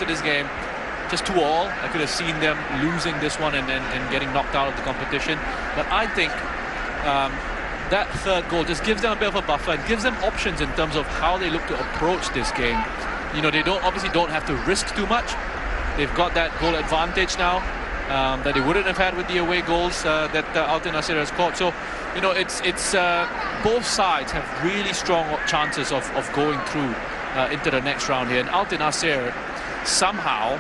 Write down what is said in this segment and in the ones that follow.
to this game, just 2-all. I could have seen them losing this one and getting knocked out of the competition. But I think that third goal just gives them a bit of a buffer and gives them options in terms of how they look to approach this game. You know, they obviously don't have to risk too much. They've got that goal advantage now that they wouldn't have had with the away goals that Altyn Asyr has scored. So, you know, it's both sides have really strong chances of going through into the next round here. And Altyn Asyr somehow,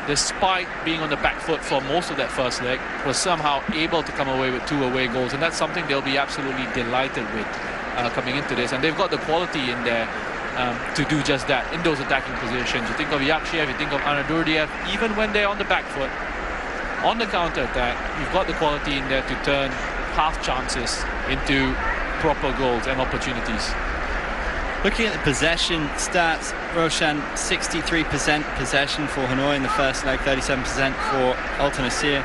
despite being on the back foot for most of that first leg, was somehow able to come away with 2 away goals, and that's something they'll be absolutely delighted with coming into this. And they've got the quality in there to do just that in those attacking positions. You think of Yakshev, you think of Anadurdiev, even when they're on the back foot, on the counter-attack, you've got the quality in there to turn half chances into proper goals and opportunities. Looking at the possession stats, Roshan, 63% possession for Hanoi in the first leg, 37% for Altyn Asyr.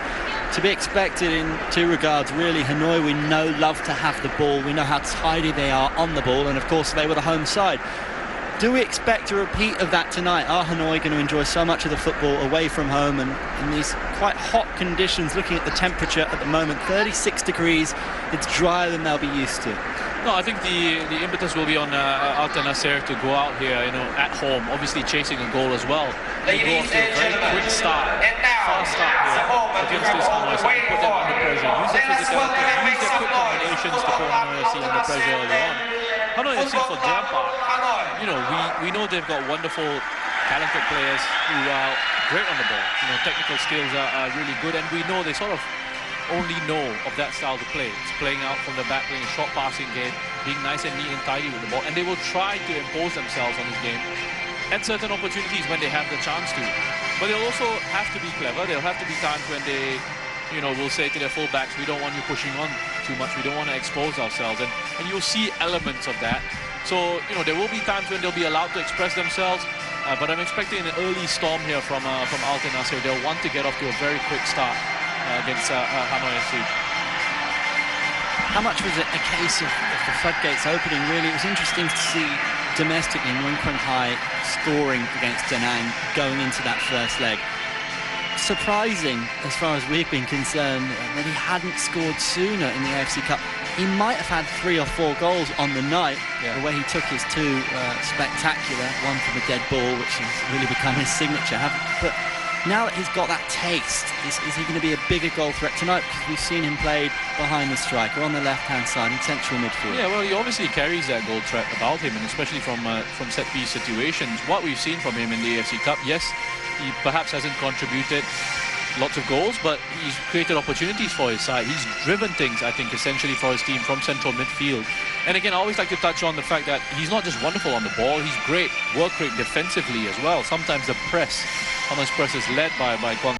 To be expected in 2 regards, really. Hanoi, we know, love to have the ball. We know how tidy they are on the ball, and of course they were the home side. Do we expect a repeat of that tonight? Are Hanoi going to enjoy so much of the football away from home and in these quite hot conditions? Looking at the temperature at the moment, 36 degrees. It's drier than they'll be used to. No, I think the impetus will be on Altyn Asyr to go out here, you know, at home, obviously chasing a goal as well. They go off to a very quick start, fast start here against this Hanoi side, put them under pressure, use their physicality, use their quick combinations to put Hanoi FC under pressure early on. Hanoi FC, for their part, you know, we know they've got wonderful, talented players who are great on the ball. You know, technical skills are really good, and we know they sort of only know of that style to play. It's playing out from the back, playing a short passing game, being nice and neat and tidy with the ball, and they will try to impose themselves on this game at certain opportunities when they have the chance to. But they'll also have to be clever. There'll have to be times when they, you know, will say to their fullbacks, we don't want you pushing on too much, we don't want to expose ourselves, and you'll see elements of that. So, you know, there will be times when they'll be allowed to express themselves, but I'm expecting an early storm here from Altyn Asyr. They'll want to get off to a very quick start against Hanoi FC. How much was it a case of the floodgates opening, really? It was interesting to see domestically Nguyen Quang Hai scoring against Da Nang going into that first leg. Surprising, as far as we've been concerned, that he hadn't scored sooner in the AFC Cup. He might have had 3 or 4 goals on the night, the way he took his 2 spectacular, one from a dead ball, which has really become his signature. But now that he's got that taste, is he going to be a bigger goal threat tonight? Because we've seen him played behind the striker, on the left-hand side, in central midfield. Yeah, well, he obviously carries that goal threat about him, and especially from set-piece situations. What we've seen from him in the AFC Cup, yes, he perhaps hasn't contributed lots of goals, but he's created opportunities for his side. He's driven things, I think, essentially for his team from central midfield. And again, I always like to touch on the fact that he's not just wonderful on the ball, he's great work rate defensively as well. Sometimes the press, Hanhoi's press is led by Quang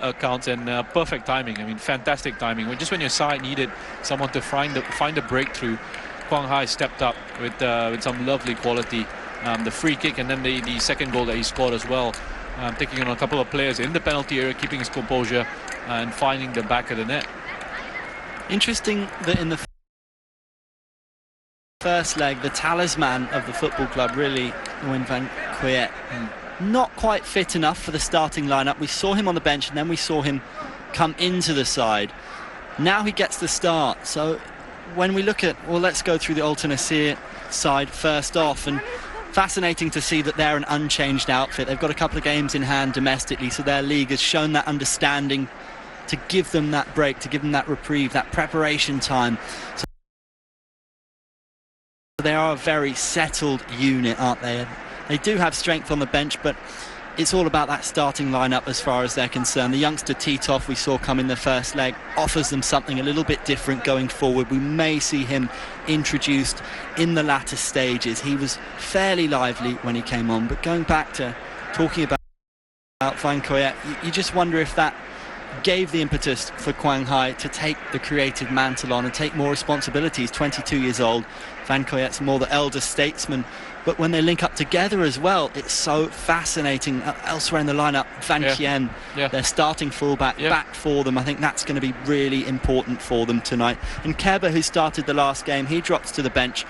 accounts, and perfect timing. I mean, fantastic timing. Just when your side needed someone to find a breakthrough, Quang Hai stepped up with some lovely quality. The free kick and then the second goal that he scored as well. Taking on a couple of players in the penalty area, keeping his composure and finding the back of the net. Interesting that in the first leg, the talisman of the football club, really, Nguyen Van Quet, not quite fit enough for the starting lineup. We saw him on the bench, and then we saw him come into the side. Now he gets the start. So when we look at, well, let's go through the Altyn Asyr side first off, and fascinating to see that they're an unchanged outfit. They've got a couple of games in hand domestically, so their league has shown that understanding to give them that break, to give them that reprieve, that preparation time. So they are a very settled unit, aren't they? They do have strength on the bench, but it's all about that starting lineup as far as they're concerned. The youngster Titov we saw come in the first leg offers them something a little bit different going forward. We may see him introduced in the latter stages. He was fairly lively when he came on, but going back to talking about Van Quet, you just wonder if that gave the impetus for Quang Hai to take the creative mantle on and take more responsibilities. 22 years old, Van Quet's more the elder statesman, but when they link up together as well, it's so fascinating. Elsewhere in the lineup, Van Kien, their starting fullback, back for them. I think that's going to be really important for them tonight. And Keba, who started the last game, he drops to the bench.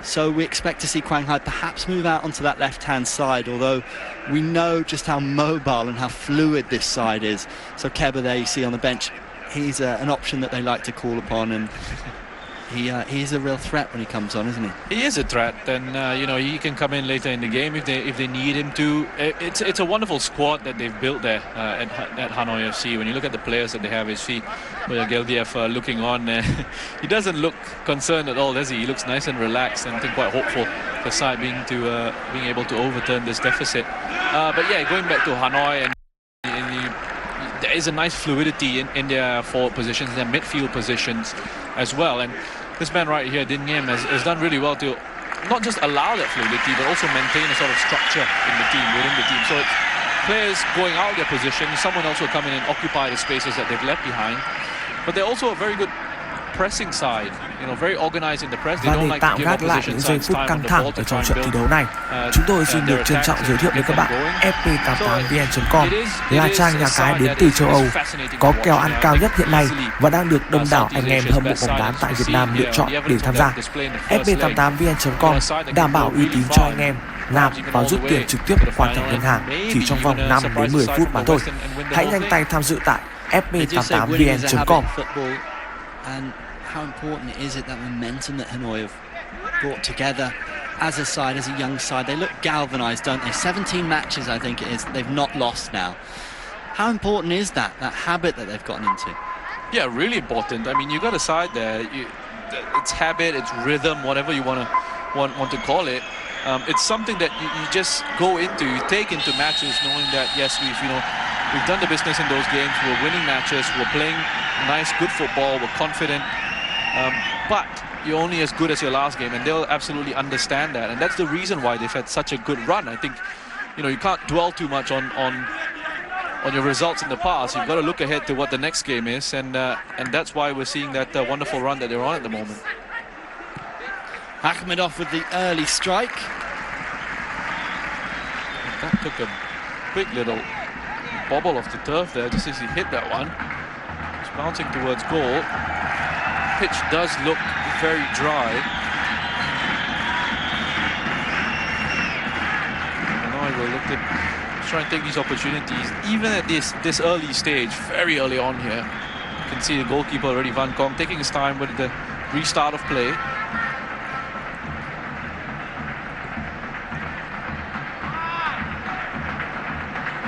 So we expect to see Quang Hai perhaps move out onto that left-hand side, although we know just how mobile and how fluid this side is. So Keba there you see on the bench, he's an option that they like to call upon, and he is a real threat when he comes on, isn't he? He is a threat, and you know, he can come in later in the game if they need him to. It's a wonderful squad that they've built there at Hanoi FC. When you look at the players that they have, you see Geldiev looking on. He doesn't look concerned at all, does he? He looks nice and relaxed, and I think quite hopeful for the side being able to overturn this deficit. But yeah, going back to Hanoi, and there is a nice fluidity in their forward positions, their midfield positions as well. And this man right here, Din Ngiem, has done really well to not just allow that fluidity, but also maintain a sort of structure within the team. So it's players going out their position, someone else will come in and occupy the spaces that they've left behind. But they're also a very good pressing side, you know, very organized in the press. They don't like to give opposition sides time on the ball to try and build. Trận thi đấu này, chúng tôi xin được trân trọng giới thiệu với các bạn FP88vn.com là trang nhà cái đến từ châu Âu, có kèo ăn cao nhất hiện nay và đang được đông đảo anh em hâm mộ bóng đá tại Việt Nam lựa chọn để tham gia. FP88vn.com đảm bảo uy tín cho anh em nạp và rút tiền trực tiếp qua thẻ ngân hàng chỉ trong vòng 5 đến 10 phút mà thôi. Hãy nhanh tay tham dự tại fp88vn.com. And how important is it, that momentum that Hanoi have brought together as a side, as a young side? They look galvanised, don't they? 17 matches, I think it is, they've not lost now. How important is that habit that they've gotten into? Yeah, really important. I mean, you got a side there. It's habit, it's rhythm, whatever you want to call it. It's something that you just go into, you take into matches, knowing that yes, we've done the business in those games. We're winning matches. We're playing nice, good football. We're confident. But you're only as good as your last game, and they'll absolutely understand that. And that's the reason why they've had such a good run. I think, you know, you can't dwell too much on your results in the past. You've got to look ahead to what the next game is, and that's why we're seeing that wonderful run that they're on at the moment. Akhmedov with the early strike. That took a quick little bobble off the turf there, just as he hit that one. It's bouncing towards goal. Pitch does look very dry. Hanoi will look to try and take these opportunities, even at this early stage, very early on here. You can see the goalkeeper already, Van Kong, taking his time with the restart of play.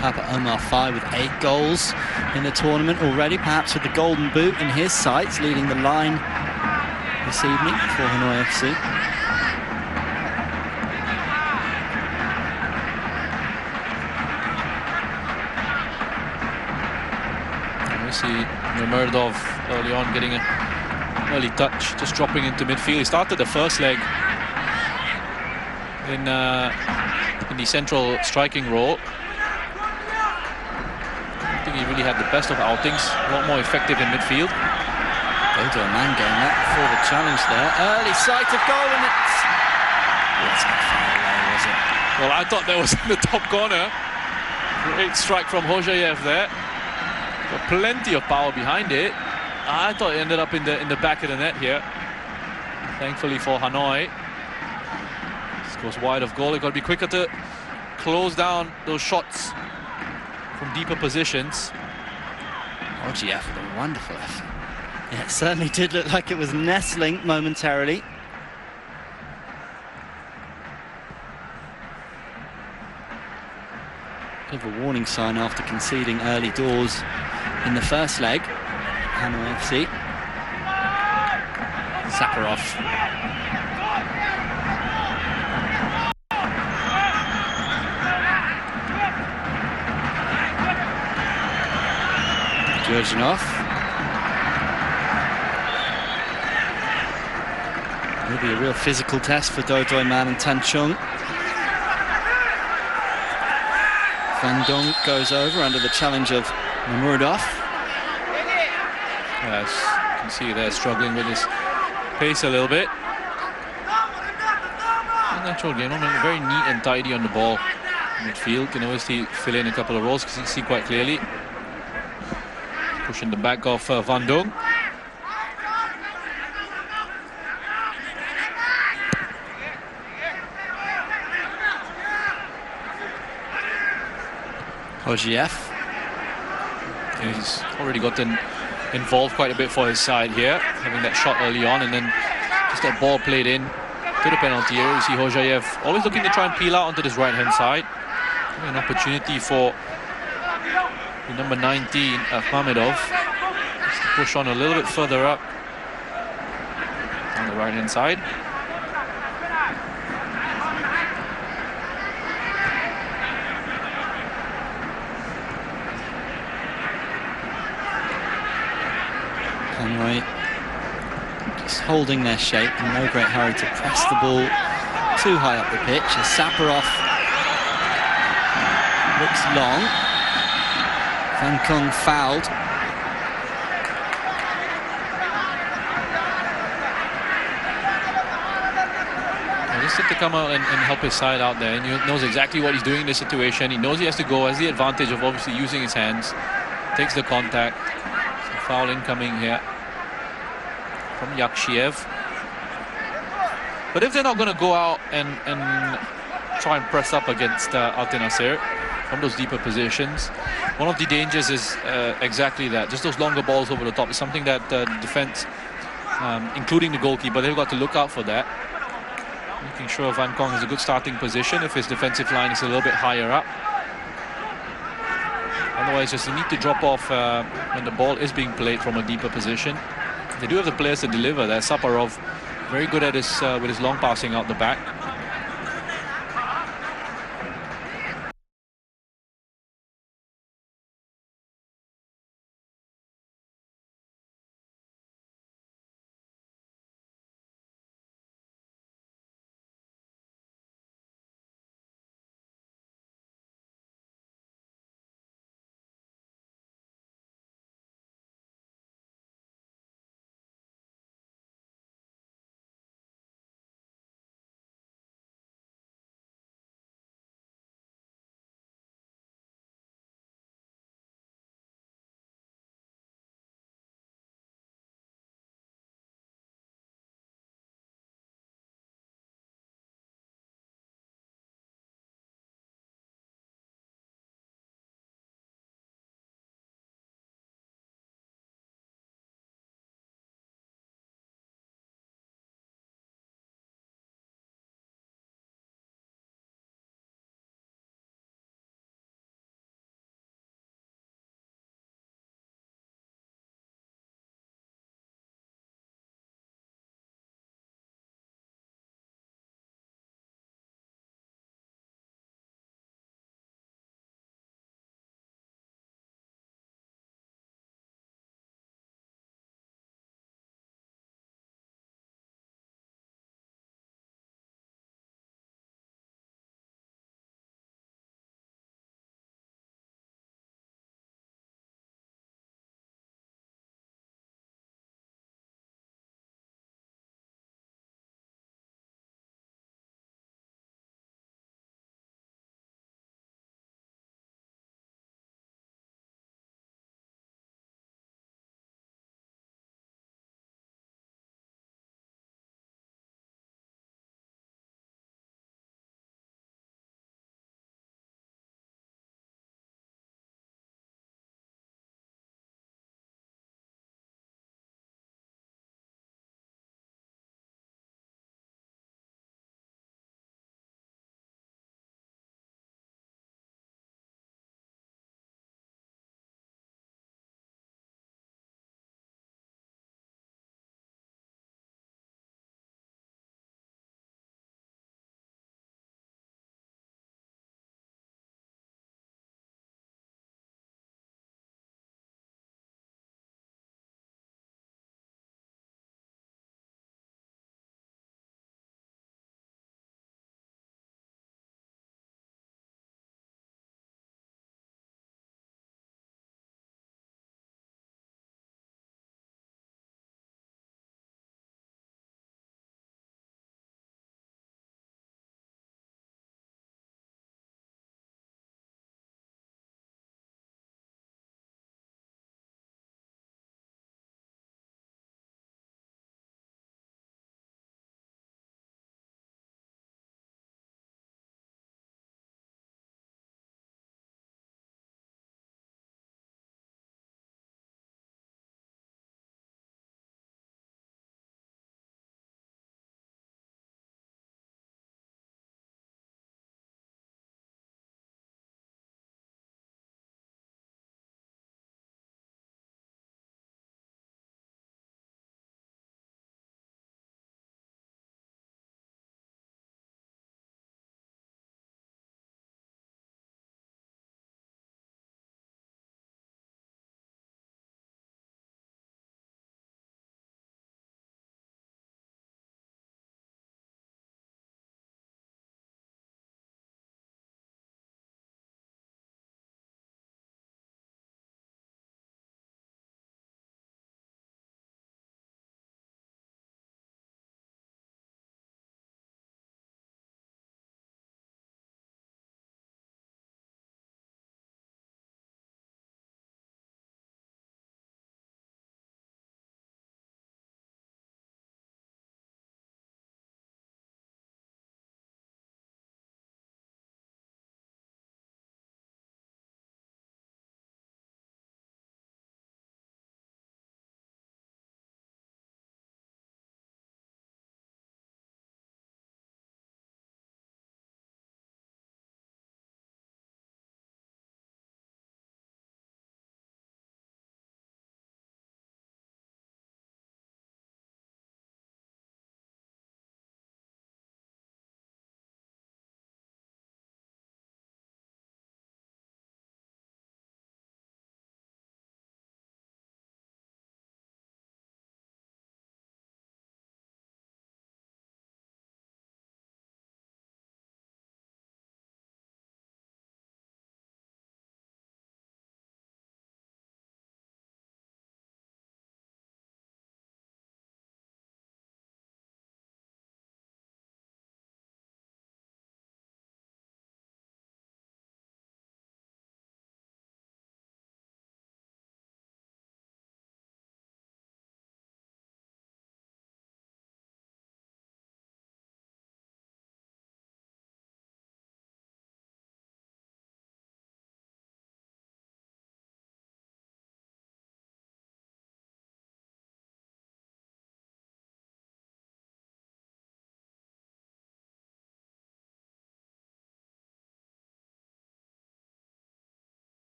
Papa Omar Faye with 8 goals in the tournament already, perhaps with the golden boot in his sights, leading the line this evening for Hanoi FC. We see Murdov early on getting an early touch, just dropping into midfield. He started the first leg in the central striking role. I think he really had the best of outings, a lot more effective in midfield. Dodo Man getting that before the challenge there. Early sight of goal, and it's not far away, was it? Well, I thought that was in the top corner. Great strike from Hojayev there. Got plenty of power behind it. I thought it ended up in the back of the net here. Thankfully for Hanoi. This goes wide of goal. They've got to be quicker to close down those shots from deeper positions. Hojayev with a wonderful effort. Yeah, it certainly did look like it was nestling momentarily. Bit of a warning sign after conceding early doors in the first leg. Hanoi FC. Sakharov. Georginov. It'll be a real physical test for Dodo Man and Tan Chung. Van Dong goes over under the challenge of Mamurdov. Yes, you can see they're struggling with his pace a little bit. A natural game, very neat and tidy on the ball. Midfield can always fill in a couple of roles because you can see quite clearly. Pushing the back of Van Dong. Ojiev. He's already gotten involved quite a bit for his side here, having that shot early on, and then just that ball played in to the penalty area. You see Hojayev always looking to try and peel out onto this right-hand side. An opportunity for the number 19, Akhmedov, just to push on a little bit further up on the right-hand side. Hanoi just holding their shape, in no great hurry to press the ball too high up the pitch. As Saparov looks long. Van Kong fouled. Just to come out and help his side out there, and he knows exactly what he's doing in this situation. He knows he has to go, has the advantage of obviously using his hands. Takes the contact. Foul incoming here from Yakshiev. But if they're not going to go out and try and press up against Altyn Asyr from those deeper positions, one of the dangers is exactly that. Just those longer balls over the top is something that the defense, including the goalkeeper, they've got to look out for that. Making sure Van Kong has a good starting position if his defensive line is a little bit higher up. Otherwise, just a need to drop off when the ball is being played from a deeper position. They do have the players to deliver there. Saparov, very good at his with his long passing out the back.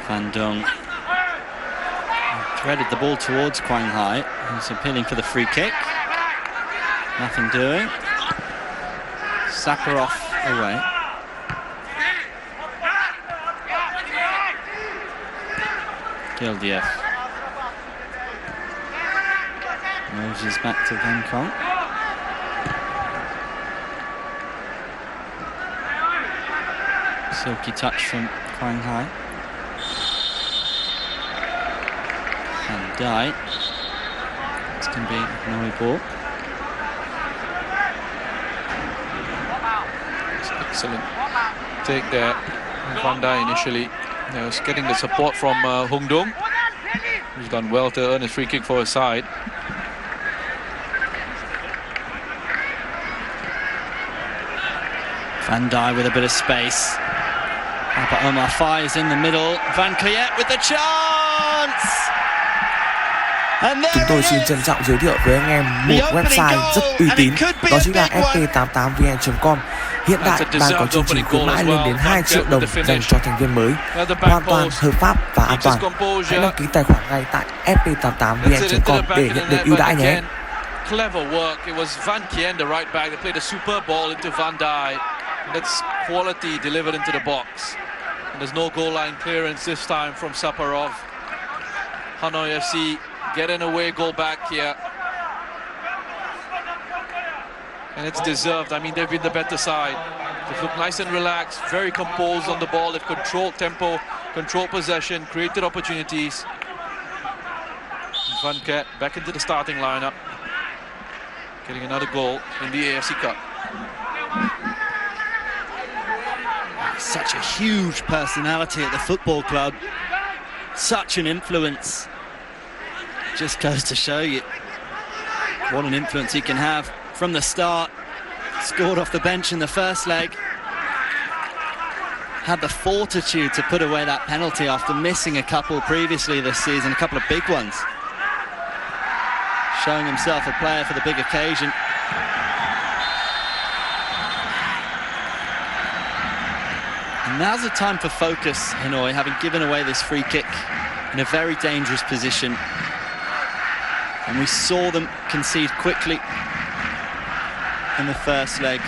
Van Dong threaded the ball towards Quang Hai, who's appealing for the free kick. Nothing doing. Sakharov away. Gildiev. Moses back to Van Kong. Silky touch from Quang Hai. And Dai. This can be an away ball. Excellent take there. Van Dai initially was getting the support from Hung Dong, who's done well to earn a free kick for his side. Van Dai with a bit of space. Papa Omar fires in the middle. Van Kuyet with the chance. Chúng tôi xin trân trọng giới thiệu với anh em một website rất uy tín, đó chính là fp88vn.com. Hiện tại đang có chương trình khuyến mãi lên đến 2 triệu đồng dành cho thành viên mới, hoàn toàn hợp pháp và an toàn. Hãy đăng ký tài khoản ngay tại fp88vn.com để nhận được ưu đãi nhé. Clever work. It was Van Kien, the right back, that played a super ball into Van Dai. That's quality delivered into the box. And there's no goal line clearance this time from Saparov. Hanoi FC get an away goal back here. And it's deserved. I mean, they've been the better side. They've looked nice and relaxed, very composed on the ball. They've controlled tempo, controlled possession, created opportunities. Van Ket back into the starting lineup, getting another goal in the AFC Cup. Such a huge personality at the football club. Such an influence. Just goes to show you what an influence he can have from the start. Scored off the bench in the first leg. Had the fortitude to put away that penalty after missing a couple previously this season, a couple of big ones. Showing himself a player for the big occasion. And now's the time for focus, Hanoi, having given away this free kick in a very dangerous position. And we saw them concede quickly in the first leg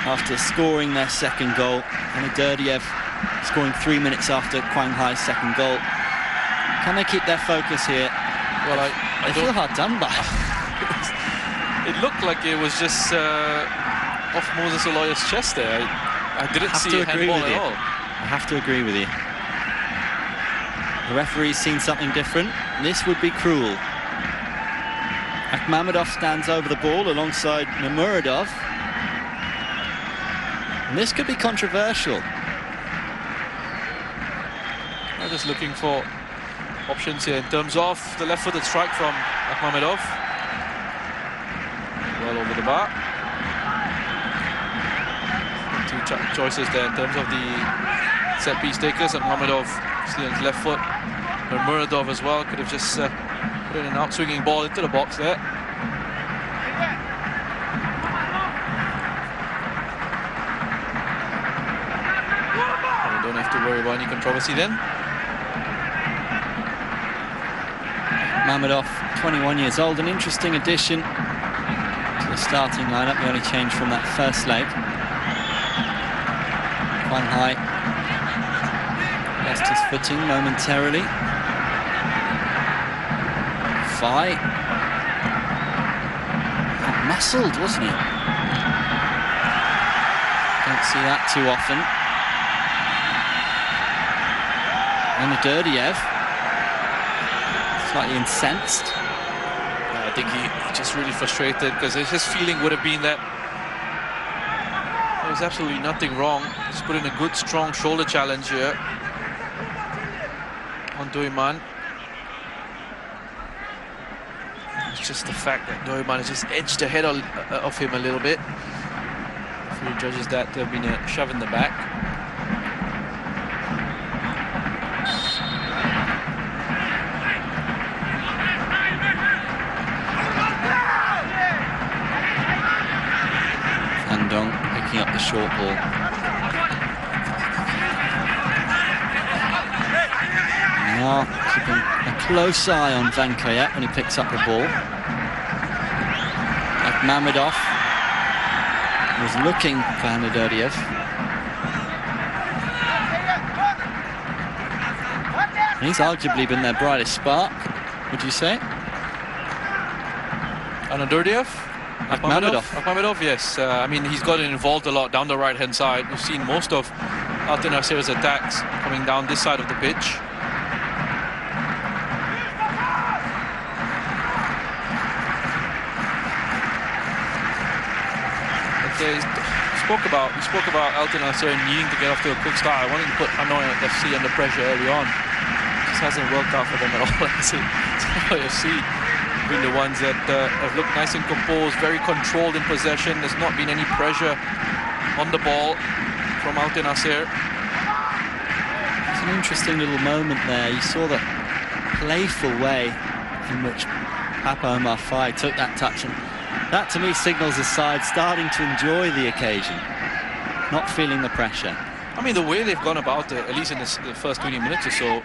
after scoring their second goal. And Durdiev scoring 3 minutes after Quang Hai's second goal. Can they keep their focus here? Well, I feel hard done by. It looked like it was just off Moses Oloya's chest there. I didn't see a handball at all. I have to agree with you. The referee's seen something different. This would be cruel. Akhmamedov stands over the ball alongside Mamuradov. And this could be controversial. I'm just looking for options here in terms of the left-footed strike from Akhmamedov. Well over the bar. Two choices there in terms of the set-piece takers. Akhmamedov still on his left foot. And Muradov as well could have just put in an out-swinging ball into the box there. We don't have to worry about any controversy then. Mamedov, 21 years old, an interesting addition to the starting lineup. The only change from that first leg. Quang Hai lost his footing momentarily. Fai muscled, wasn't he? Don't see that too often. And Durdiev, slightly incensed. I think he just really frustrated because his feeling would have been that there was absolutely nothing wrong. He's put in a good, strong shoulder challenge here on Doiman. It's just the fact that Doiman has just edged ahead of him a little bit. If he judges that to have been a shove in the back. Picking up the short ball. are keeping a close eye on Van Kayet when he picks up the ball. Mamedov was looking for Hanadurdiev. He's arguably been their brightest spark, would you say? Hanadurdiev? Mamedov, yes. I mean, he's gotten involved a lot down the right-hand side. We've seen most of Altyn Asyr's attacks coming down this side of the pitch. We spoke about Altyn Asyr needing to get off to a quick start. I wanted to put Hanoi FC under pressure early on. It just hasn't worked out for them at all. It's Hanoi FC been the ones that have looked nice and composed, very controlled in possession. There's not been any pressure on the ball from Altyn Asyr. It's an interesting little moment there. You saw the playful way in which Papa Omar Faye took that touch, and that to me signals a side starting to enjoy the occasion, not feeling the pressure. I mean, the way they've gone about it, at least in the first 20 minutes or so,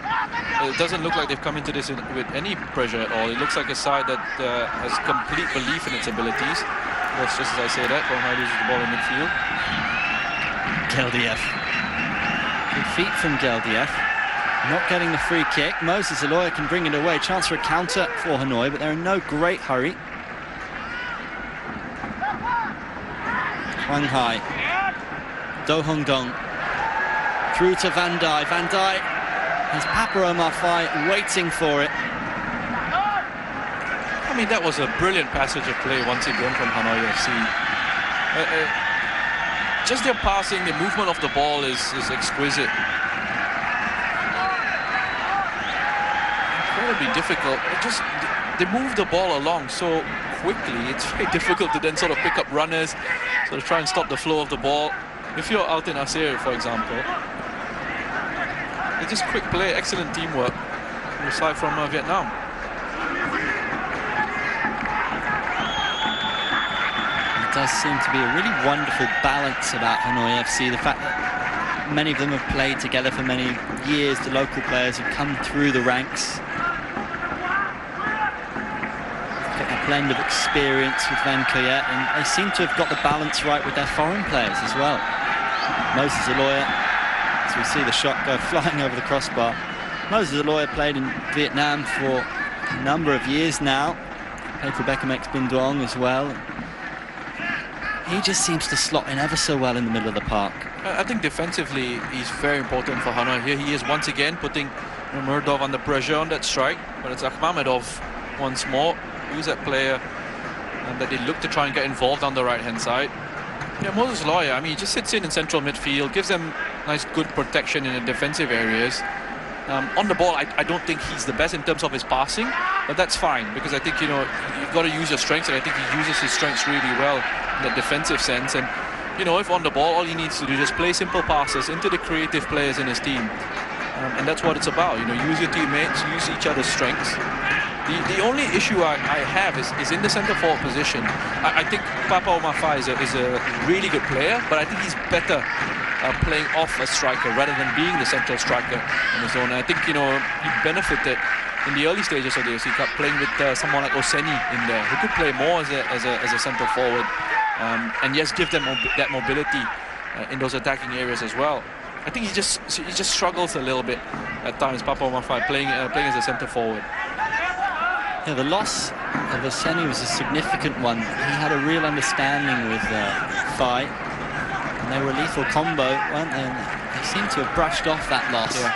it doesn't look like they've come into this with any pressure at all. It looks like a side that has complete belief in its abilities. That's just as I say that, Konghai loses the ball in midfield. Geldiev. Good feet from Geldiev. Not getting the free kick. Moses Aloya can bring it away. Chance for a counter for Hanoi, but they're in no great hurry. Hwang Hai. Do Hong Dong. Through to Van Dijk. Van Dijk has Papa Omar Faye waiting for it. I mean, that was a brilliant passage of play once again from Hanoi FC. Just their passing, the movement of the ball is exquisite. Incredibly difficult. They move the ball along so quickly. It's very difficult to then sort of pick up runners, sort of try and stop the flow of the ball. If you're Altyn Asyr, for example, it's just quick play, excellent teamwork from the side from Vietnam. It does seem to be a really wonderful balance about Hanoi FC. The fact that many of them have played together for many years, the local players have come through the ranks. Got a blend of experience with Van Kayet, and they seem to have got the balance right with their foreign players as well. Moses Aloya, as we see the shot go flying over the crossbar. Moses Aloya played in Vietnam for a number of years now. Played for Beckham X Binh Duong as well. He just seems to slot in ever so well in the middle of the park. I think defensively he's very important for Hanoi. Here he is once again putting Murdov under pressure on that strike, but it's Akhmamedov once more. Who's that player that they look to try and get involved on the right-hand side. Yeah, Moses Aloya, I mean, he just sits in central midfield, gives them nice, good protection in the defensive areas. On the ball, I don't think he's the best in terms of his passing, but that's fine, because I think, you know, you've got to use your strengths, and I think he uses his strengths really well in that defensive sense. And, you know, if on the ball, all he needs to do is just play simple passes into the creative players in his team. And that's what it's about, you know, use your teammates, use each other's strengths. The only issue I have is in the centre forward position. I think Papa Omar Faye is a really good player, but I think he's better playing off a striker rather than being the central striker on his own. And I think, you know, he benefited in the early stages of the AFC Cup playing with someone like Oseni in there, who could play more as a centre forward, and yes, give them that mobility in those attacking areas as well. I think he just struggles a little bit at times, Papa Omar Faye, playing as a centre forward. Yeah, the loss of Oseni was a significant one. He had a real understanding with Faye, and they were a lethal combo, weren't they? And they seem to have brushed off that loss. Yeah.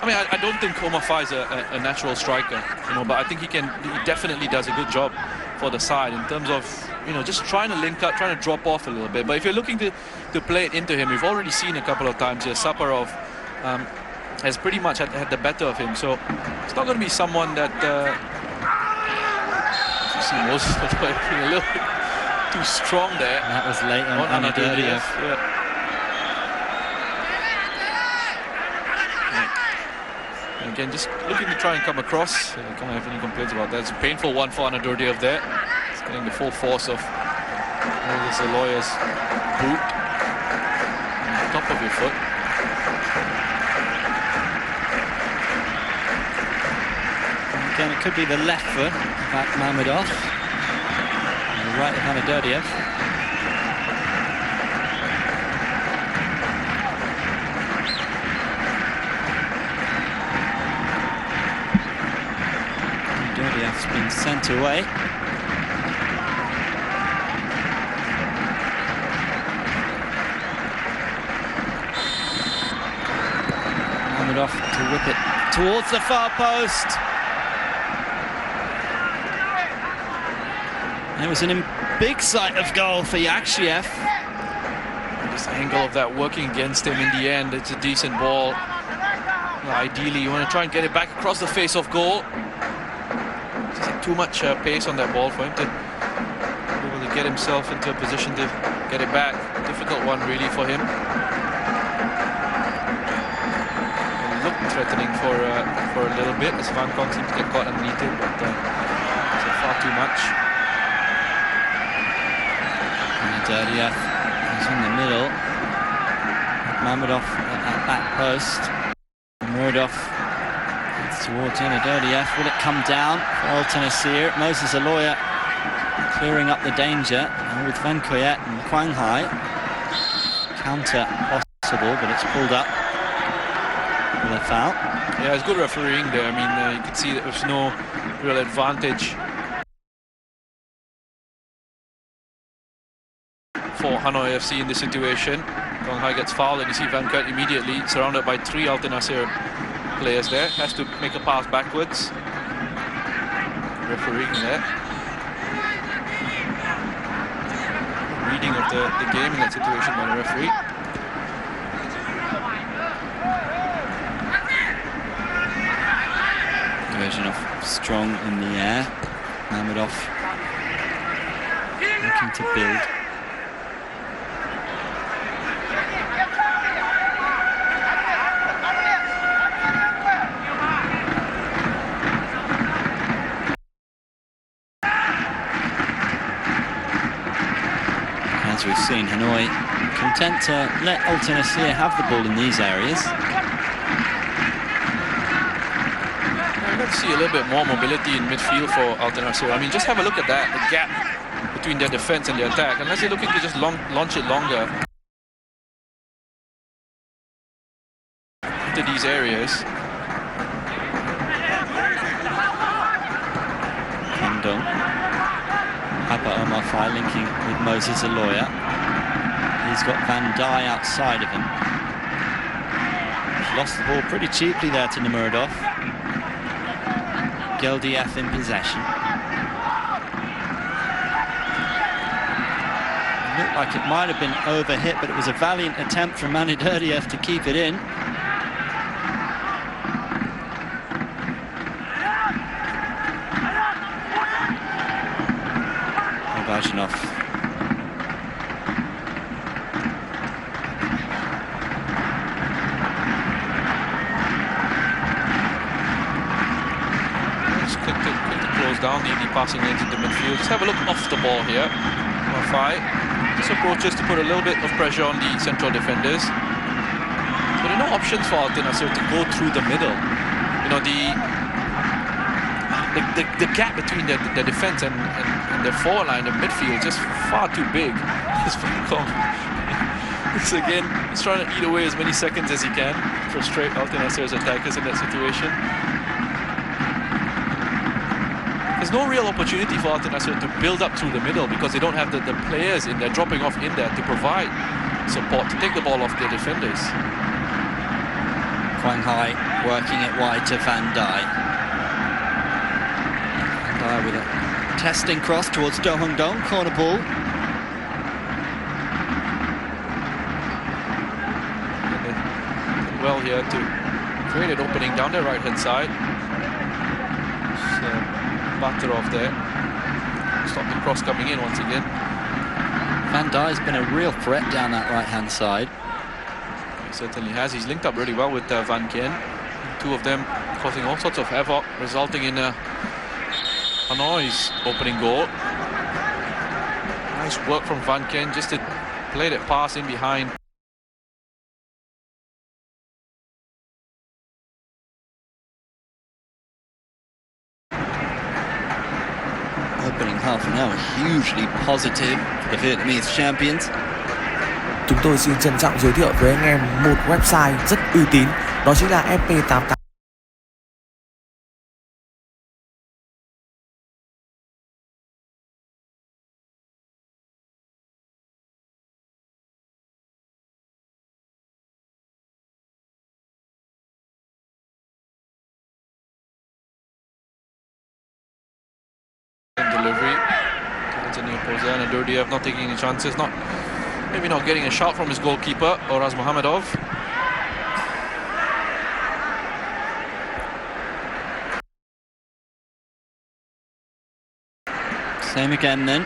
I mean, I don't think Omar Faye is a natural striker, you know, but I think he definitely does a good job for the side in terms of, you know, just trying to link up, trying to drop off a little bit. But if you're looking to play it into him, we've already seen a couple of times here, Saparov has pretty much had the better of him. So it's not going to be someone that... you see Moses being a little bit too strong there. And that was late on Hanadurdiev. Yeah. And again, just looking to try and come across. Can't have any complaints about that. It's a painful one for Hanadurdiev there. It's getting the full force of Moses Aloya's boot on the top of your foot. Again, it could be the left foot of Mamedov. And the right of Hamidardiev. Hamidardiev been sent away. Mamedov to whip it towards the far post. It was a big sight of goal for Yakshiev. This angle of that working against him in the end. It's a decent ball. Ideally, you want to try and get it back across the face of goal. Just too much pace on that ball for him to be able to get himself into a position to get it back. Difficult one, really, for him. It looked threatening for a little bit as Van Kong seems to get caught underneath it, but it's far too much. Hamidardiev is in the middle. Mamedov at that post. Muradov towards Hamidardiev. Will it come down for Altyn Asyr? Moses Aloya clearing up the danger. And with Van Koyet and Quang Hai. Counter possible, but it's pulled up with a foul. Yeah, it's good refereeing there. I mean, you can see that there's no real advantage for Hanoi FC in this situation. Quang Hai gets fouled and you see Van Koyet immediately surrounded by 3 Altyn Asyr players there. Has to make a pass backwards. Refereeing there. Reading of the game in that situation by the referee. Version of strong in the air. Mamedov looking to build. As we've seen, Hanoi content to let Altyn Asyr have the ball in these areas. Let's see a little bit more mobility in midfield for Altyn Asyr. I mean, just have a look at that, the gap between their defense and their attack. Unless they're looking to just launch it longer into these areas. Kandong. Abba Omar Fai linking with Moses Aloya. He's got Van Dijk outside of him. He's lost the ball pretty cheaply there to Muradov. Geldiev in possession. It looked like it might have been overhit, but it was a valiant attempt from Hamidardiev to keep it in. Vajanov. Just quick to close down the passing lanes into midfield. Just have a look off the ball here. Mafai just approaches to put a little bit of pressure on the central defenders. But there are no options for Altyn Asyr to go through the middle. You know, the gap between the defense and the forward line, the midfield, just far too big. This again, he's trying to eat away as many seconds as he can, frustrate Altyn Asyr's attackers in that situation. There's no real opportunity for Altyn Asyr to build up through the middle because they don't have the players in there, dropping off in there to provide support, to take the ball off their defenders. Quang Hai working it wide to Van Dijk. Van Dijk with a testing cross towards Do Hung Dong, corner ball. Well here to create an opening down the right hand side. So, batter off there. Stop the cross coming in once again. Van Dijk's been a real threat down that right hand side. He certainly has. He's linked up really well with Van Kien. Two of them causing all sorts of havoc, resulting in Hanoi's opening goal. Nice work from Van Kien just to play that pass in behind. opening half an hour hugely positive for the Vietnamese champions. Chúng tôi xin trân trọng giới thiệu với anh em một website rất uy tín, đó chính là FP88. Delivery towards a new poser, and Adurdiev not taking any chances, maybe not getting a shot from his goalkeeper, Oraz Mohamedov. Same again then.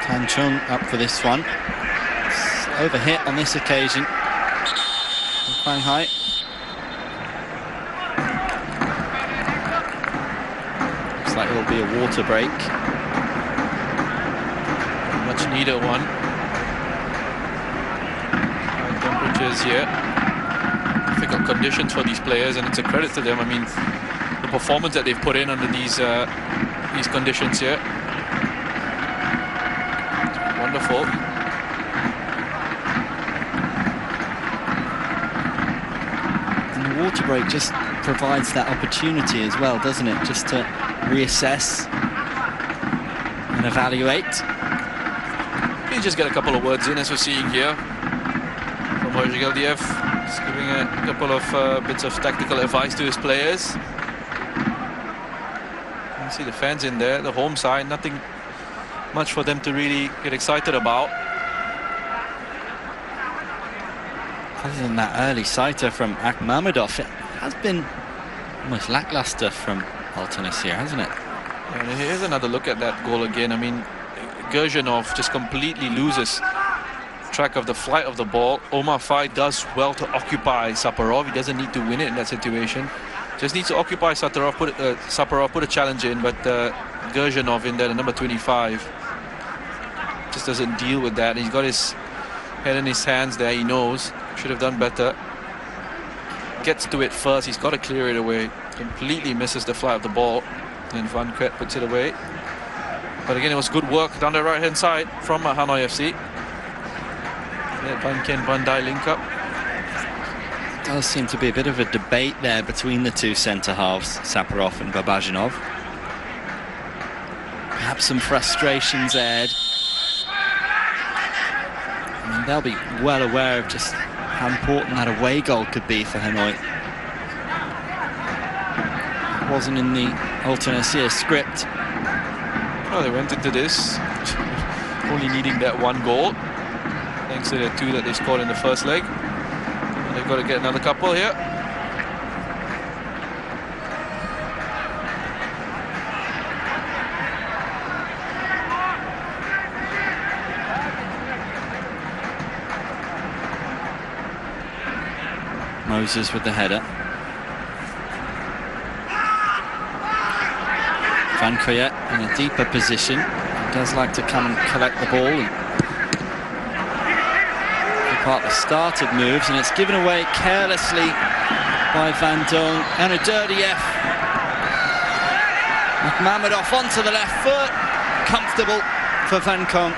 Tan Chung up for this one. Overhit on this occasion. Quang Hai. Looks like it will be a water break. Much needed one. High temperatures here. Difficult conditions for these players, and it's a credit to them. I mean, the performance that they've put in under these conditions here. It's wonderful. And the water break just provides that opportunity as well, doesn't it? Just to reassess and evaluate. You just get a couple of words in, as we're seeing here from Geldiev. Just giving a couple of bits of tactical advice to his players. You see the fans in there, the home side, nothing much for them to really get excited about. Other than that early sighter from Akhmamedov, it has been almost lackluster from Altyn Asyr, hasn't it? And here's another look at that goal again. I mean, Gerzhinov just completely loses track of the flight of the ball. Omar Faye does well to occupy Saparov. He doesn't need to win it in that situation. Just needs to occupy Saparov, put a challenge in, but Gerzhinov in there, the number 25, just doesn't deal with that. He's got his head in his hands there. He knows. Should have done better. Gets to it first. He's got to clear it away. Completely misses the flight of the ball. And Van Kret puts it away. But again, it was good work down the right-hand side from Hanoi FC. Van Ken Bandai link up. Does seem to be a bit of a debate there between the two centre-halves, Saparov and Babajinov. Perhaps some frustrations, Ed. I mean, they'll be well aware of just how important that away goal could be for Hanoi. It wasn't in the Altyn Asyr script. Well, they went into this only needing that one goal, thanks to the two that they scored in the first leg. And they've got to get another couple here. Moses with the header. Van Kret in a deeper position. He does like to come and collect the ball and pick apart the started moves, and it's given away carelessly by Van Dong and Adurdiev. Akhmamedov onto the left foot. Comfortable for Van Kong.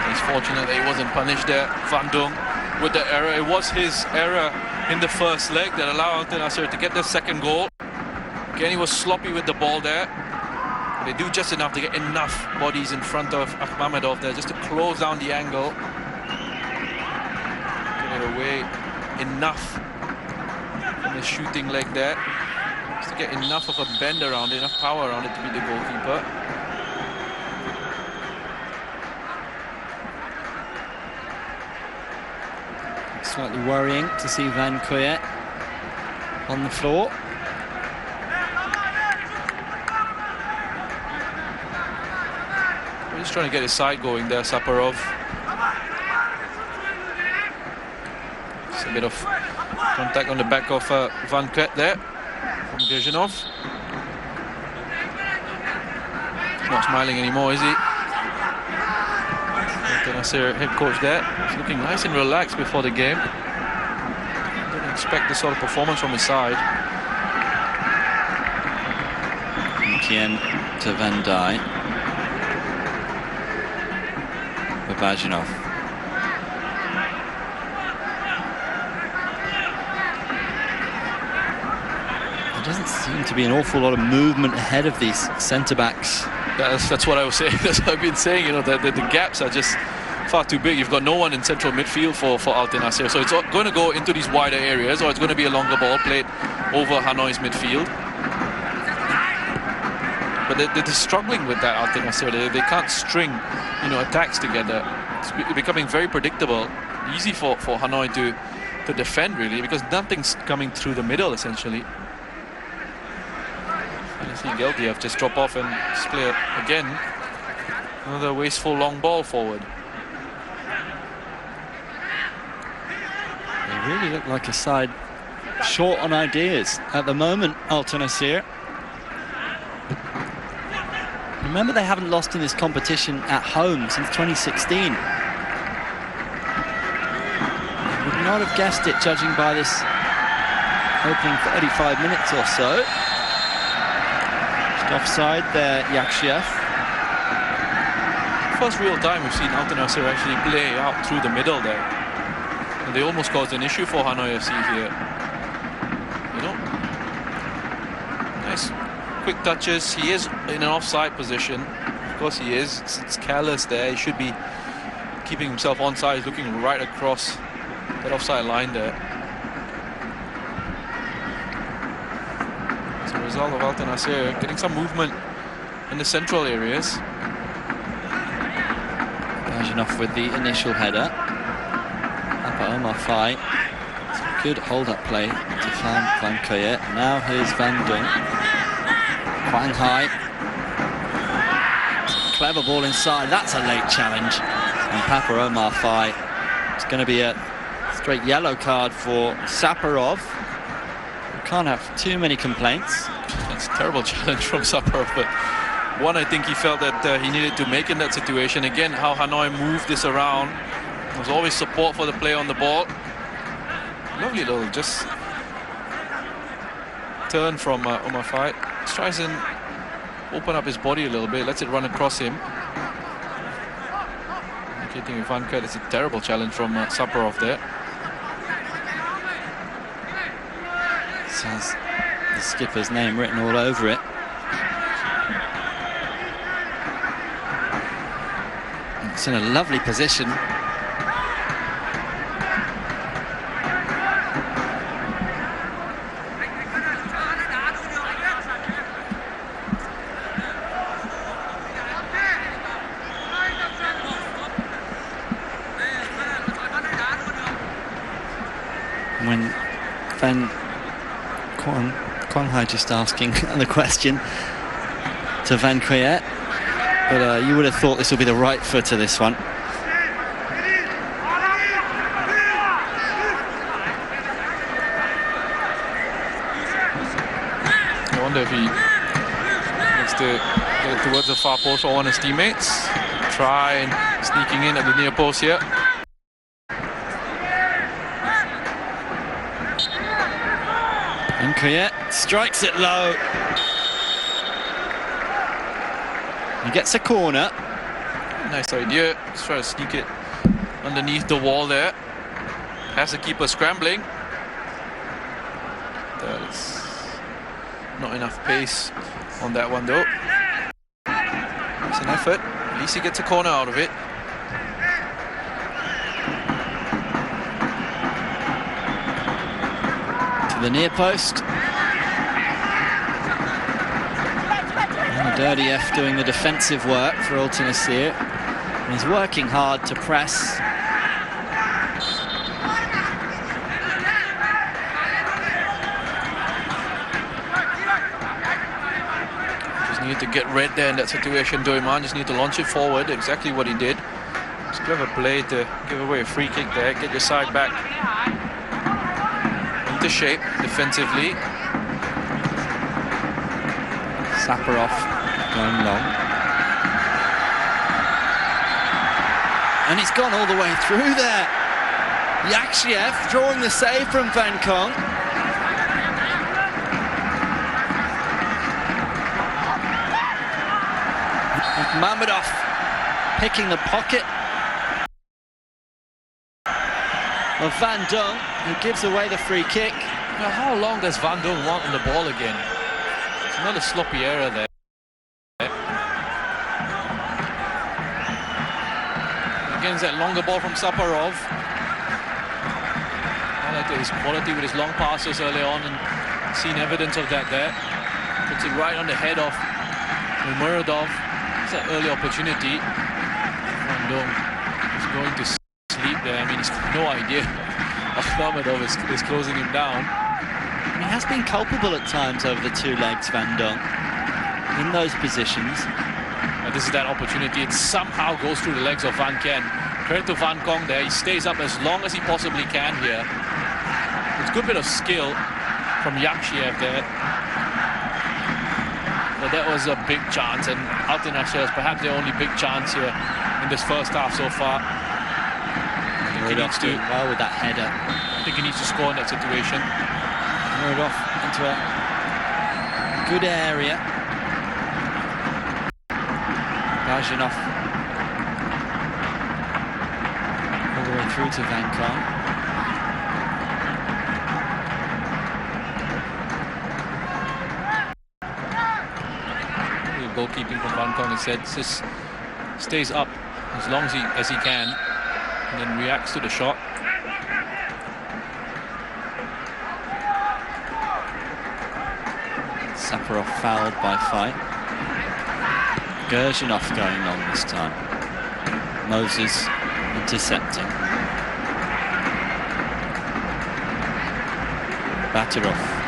He's fortunate that he wasn't punished there, Van Dong, with the error. It was his error in the first leg that allowed Altyn Asyr to get the second goal. Again, he was sloppy with the ball there. But they do just enough to get enough bodies in front of Akhmamedov there, just to close down the angle. Get it away enough from the shooting leg there, just to get enough of a bend around it, enough power around it to beat the goalkeeper. Slightly worrying to see Van Kret on the floor. He's trying to get his side going there, Saparov. Just a bit of contact on the back of Van Kret there from Gerzhinov. He's not smiling anymore, is he? Altyn Asyr head coach there. He's looking nice and relaxed before the game. Don't expect this sort of performance from his side. Kien to Van Dijk. Babajinov. There doesn't seem to be an awful lot of movement ahead of these centre-backs. That's what I was saying. That's what I've been saying. You know, the gaps are just far too big. You've got no one in central midfield for Altyn Asyr. So it's going to go into these wider areas, or it's going to be a longer ball played over Hanoi's midfield. But they're struggling with that, Altyn Asyr. They can't string, you know, attacks together. It's becoming very predictable. Easy for Hanoi to defend, really, because nothing's coming through the middle, essentially. And I see Geldiev just drop off and play again. Another wasteful long ball forward. They really look like a side short on ideas at the moment, Altyn Asyr. Remember, they haven't lost in this competition at home since 2016. Would not have guessed it, judging by this opening 35 minutes or so. Just offside there, Yakshiev. First real time we've seen Altyn Asyr actually play out through the middle there. And they almost caused an issue for Hanoi FC here. You know, nice quick touches. He is in an offside position. Of course he is. It's careless there. He should be keeping himself onside, looking right across that offside line there. As a result of Altyn Asyr getting some movement in the central areas. Babajinov with the initial header. Omar Fai. Good hold-up play to Van Kuyet. Now here's Van Dung. Quang Hai. Clever ball inside. That's a late challenge. And Papa Omar Fai. It's going to be a straight yellow card for Saparov. We can't have too many complaints. That's a terrible challenge from Saparov, but one I think he felt that he needed to make in that situation. Again, how Hanoi moved this around. There's always support for the player on the ball. Lovely little just turn from Omar Fai. Tries and open up his body a little bit, lets it run across him. Indicating with Van Kuyet, it's a terrible challenge from Saparov there. Says the skipper's name written all over it. It's in a lovely position. When Quang Hai just asking the question to Van Kuyet, but you would have thought this would be the right foot of this one. I wonder if he needs to get it towards the far post for one of his teammates. Try and sneaking in at the near post here. And Kuyet strikes it low. He gets a corner. Nice idea. Let's try to sneak it underneath the wall there. Has the keeper scrambling. There's not enough pace on that one though. It's an effort. At least he gets a corner out of it. The near post. And a dirty F doing the defensive work for Altyn Asyr. And he's working hard to press. Just needed to get red there in that situation. Doiman just need to launch it forward. Exactly what he did. It's a clever play to give away a free kick there. Get your side back into shape defensively. Saparov going long. And it's gone all the way through there. Yaxiev drawing the save from Van Kong. Mamadov picking the pocket of Van Dong, who gives away the free kick. Now, how long does Van Dong want on the ball again? It's another sloppy error there. Against that longer ball from Saparov. Highlighted his quality with his long passes early on and seen evidence of that there. Puts it right on the head of Muradov. It's an early opportunity. Van Dong is going to sleep there. I mean, he's got no idea. Akhmadov is closing him down. He has been culpable at times over the two legs, Van Dong, in those positions. And this is that opportunity. It somehow goes through the legs of Van Ken. Credit to Van Kong there. He stays up as long as he possibly can here. It's a good bit of skill from Yaxiev there. But that was a big chance, and Altyn Asyr is perhaps the only big chance here in this first half so far. I think he needs to well with that header. I think he needs to score in that situation. Muradov into a good area. Bajanov all the way through to Van Kong. Goalkeeping from Van Kong, he said, just stays up as long as he can and then reacts to the shot. Saparov fouled by Fight. Gerzhinov going on this time. Moses intercepting. Baturov.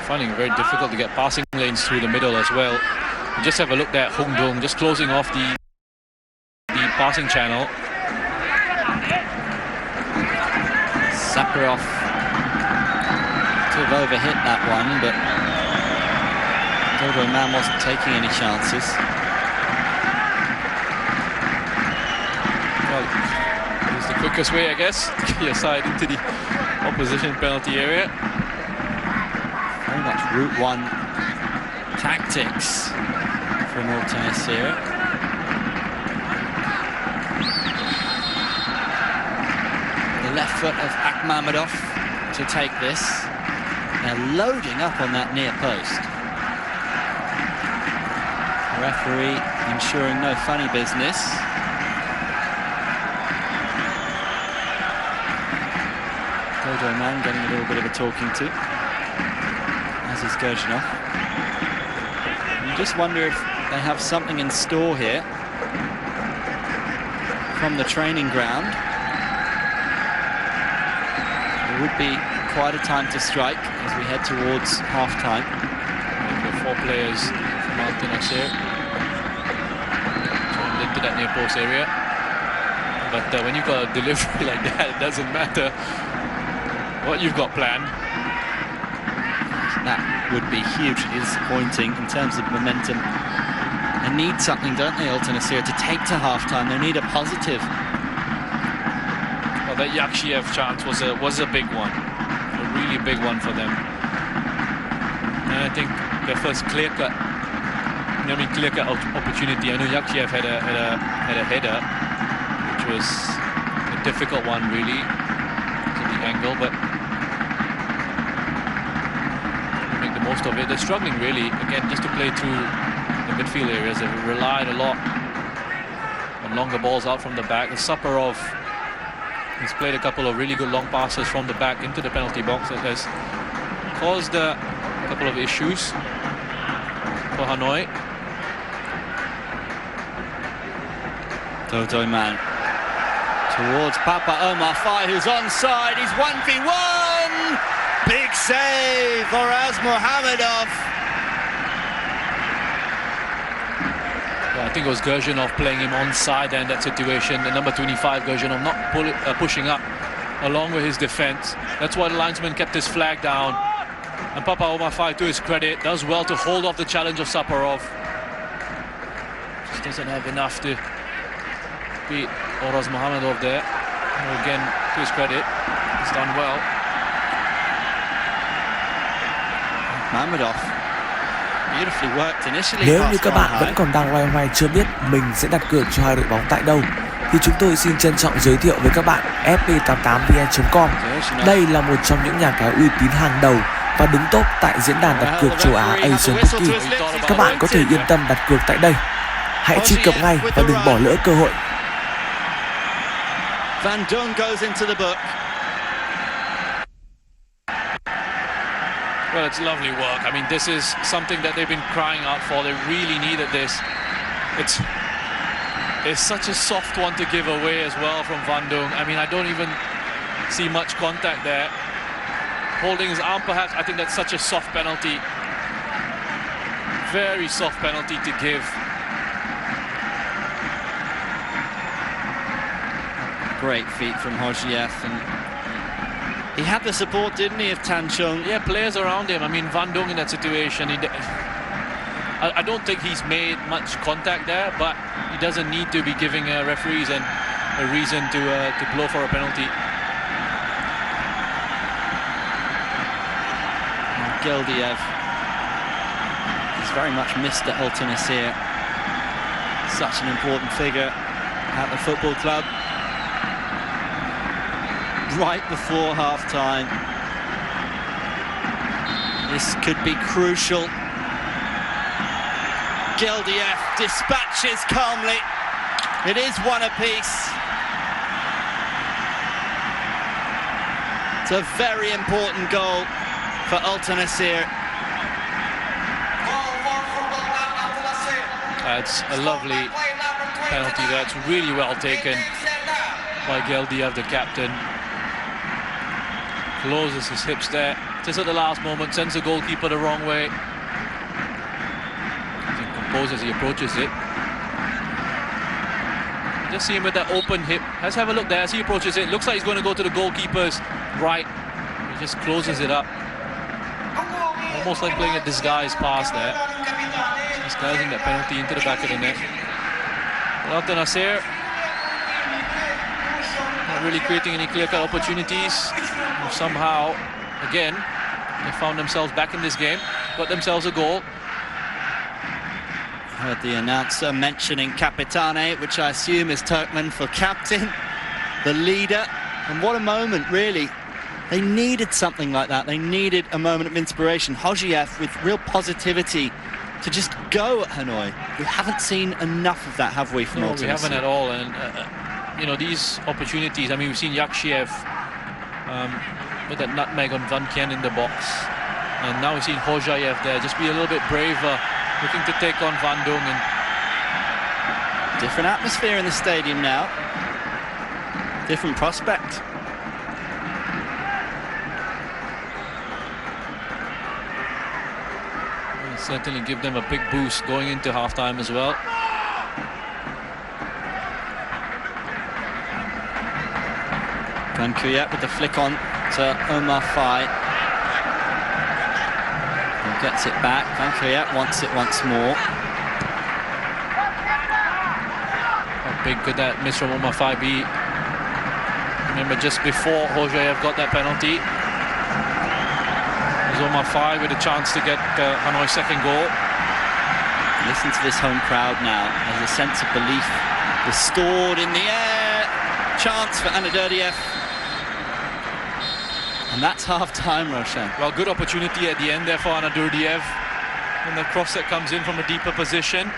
Finding it very difficult to get passing lanes through the middle as well. And just have a look at Hung Dong just closing off the passing channel. Saparov to have overhit that one, but Dodo Man wasn't taking any chances. Well, it's the quickest way, I guess, to get your side into the opposition penalty area. Very much Route 1 tactics from Altyn Asyr. The left foot of Akhmadov to take this. They're loading up on that near post. The referee ensuring no funny business. Dodo Man getting a little bit of a talking to, as is Gerzhinov. You just wonder if they have something in store here from the training ground. It would be quite a time to strike as we head towards half-time. Four players from Altyn Asyr joined into that near post area. But when you've got a delivery like that, it doesn't matter what you've got planned. That would be hugely disappointing in terms of momentum. They need something, don't they, Altyn Asyr, to take to half-time. They need a positive. Well, that Yaxiev chance was a big one. A really big one for them. And I think their first clear-cut opportunity. I know Yaxiev had a header, which was a difficult one, really, to the angle, but most of it. They're struggling really, again, just to play through the midfield areas. They've relied a lot on longer balls out from the back. And Saparov has played a couple of really good long passes from the back into the penalty box that has caused a couple of issues for Hanoi. Dodo Man towards Papa Omar Faye, who's onside. He's 1v1! Big save for Azmohamedov. Yeah, I think it was Gerzhinov playing him onside in that situation. The number 25, Gerzhinov, not pushing up along with his defence. That's why the linesman kept his flag down. And Papa Omar Faye, to his credit, does well to hold off the challenge of Saparov. Just doesn't have enough to beat Oraz Muhammadov there. And again, to his credit, he's done well. Muhammadov beautifully worked initially. Nếu như các bạn vẫn còn đang loay hoay chưa biết mình sẽ đặt cược cho hai đội bóng tại đâu, thì chúng tôi xin trân trọng giới thiệu với các bạn fp88vn.com. Đây là một trong những nhà cái uy tín hàng đầu và đứng top tại diễn đàn đặt cược châu Á Asian Cup. Các bạn có thể yên tâm đặt cược tại đây. Hãy truy cập ngay và đừng bỏ lỡ cơ hội. Van Dong goes into the book. Well, it's lovely work. I mean, this is something that they've been crying out for. They really needed this. It's such a soft one to give away as well from Van Dong. I mean, I don't even see much contact there. Holding his arm, perhaps. I think that's such a soft penalty. Very soft penalty to give. Great feat from Hojiev, and he had the support, didn't he, of Tan Chung? Yeah, players around him. I mean, Van Dong in that situation, I don't think he's made much contact there, but he doesn't need to be giving referees a reason to blow for a penalty. Gildiev is very much Mr. Altyn Asyr. Such an important figure at the football club. Right before half-time. This could be crucial. Gildiev dispatches calmly. It is one apiece. It's a very important goal for Altyn Asyr. That's a lovely penalty there. It's really well taken by Gildiev, the captain. Closes his hips there, just at the last moment, sends the goalkeeper the wrong way. He composes as he approaches it. Just see him with that open hip. Let's have a look there as he approaches it. Looks like he's going to go to the goalkeeper's right. He just closes it up. Almost like playing a disguise pass there. Disguising that penalty into the back of the net. Altyn Asyr not really creating any clear-cut opportunities. Somehow, again, they found themselves back in this game, got themselves a goal. Heard the announcer mentioning Capitane, which I assume is Turkmen for captain, the leader. And what a moment, really. They needed something like that. They needed a moment of inspiration. Hojiev with real positivity to just go at Hanoi. We haven't seen enough of that, have we, from Altyn Asyr? We haven't at all. And, you know, these opportunities, I mean, we've seen Yakshiev with that nutmeg on Van Kien in the box. And now we've seen Hojiev there. Just be a little bit braver, looking to take on Van Dong. And different atmosphere in the stadium now. Different prospect. Will certainly give them a big boost going into half-time as well. Van Kuyet with the flick on to Omar Faye. He gets it back. Van Kuyet wants it once more. How big could that miss from Omar Faye be? Remember, just before Hojiev got that penalty, it was Omar Faye with a chance to get Hanoi's second goal. Listen to this home crowd now. There's a sense of belief restored in the air. Chance for Anadurdiev. And that's half-time, Roshan. Well, good opportunity at the end there for Anadurdiev. And the cross that comes in from a deeper position.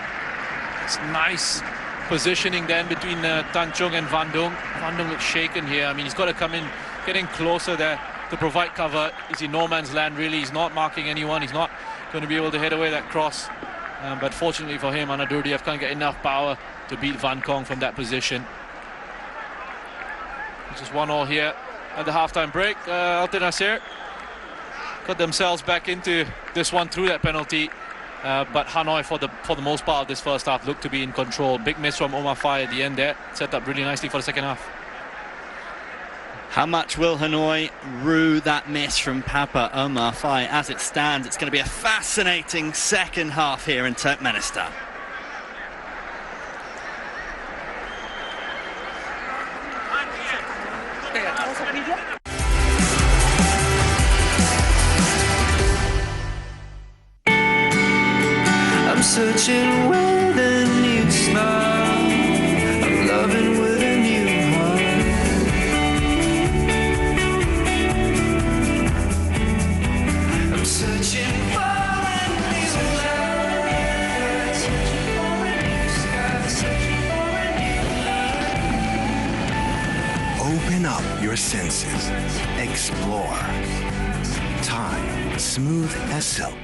It's nice positioning then between Tan Chung and Van Dong. Van Dong looks shaken here. I mean, he's got to come in, get in closer there to provide cover. He's in no man's land, really. He's not marking anyone. He's not going to be able to head away that cross. But fortunately for him, Anadurdiev can't get enough power to beat Van Kong from that position. It's just 1-1 here at the halftime break. Altyn Asyr got themselves back into this one through that penalty. But Hanoi, for the most part of this first half, looked to be in control. Big miss from Omar Faye at the end there. Set up really nicely for the second half. How much will Hanoi rue that miss from Papa Omar Faye? As it stands, it's going to be a fascinating second half here in Turkmenistan. I'm searching with a new smile, I'm loving with a new heart. I'm searching for a new light, searching for a new sky, searching for a new light. Open up your senses, explore. Time, smooth as silk.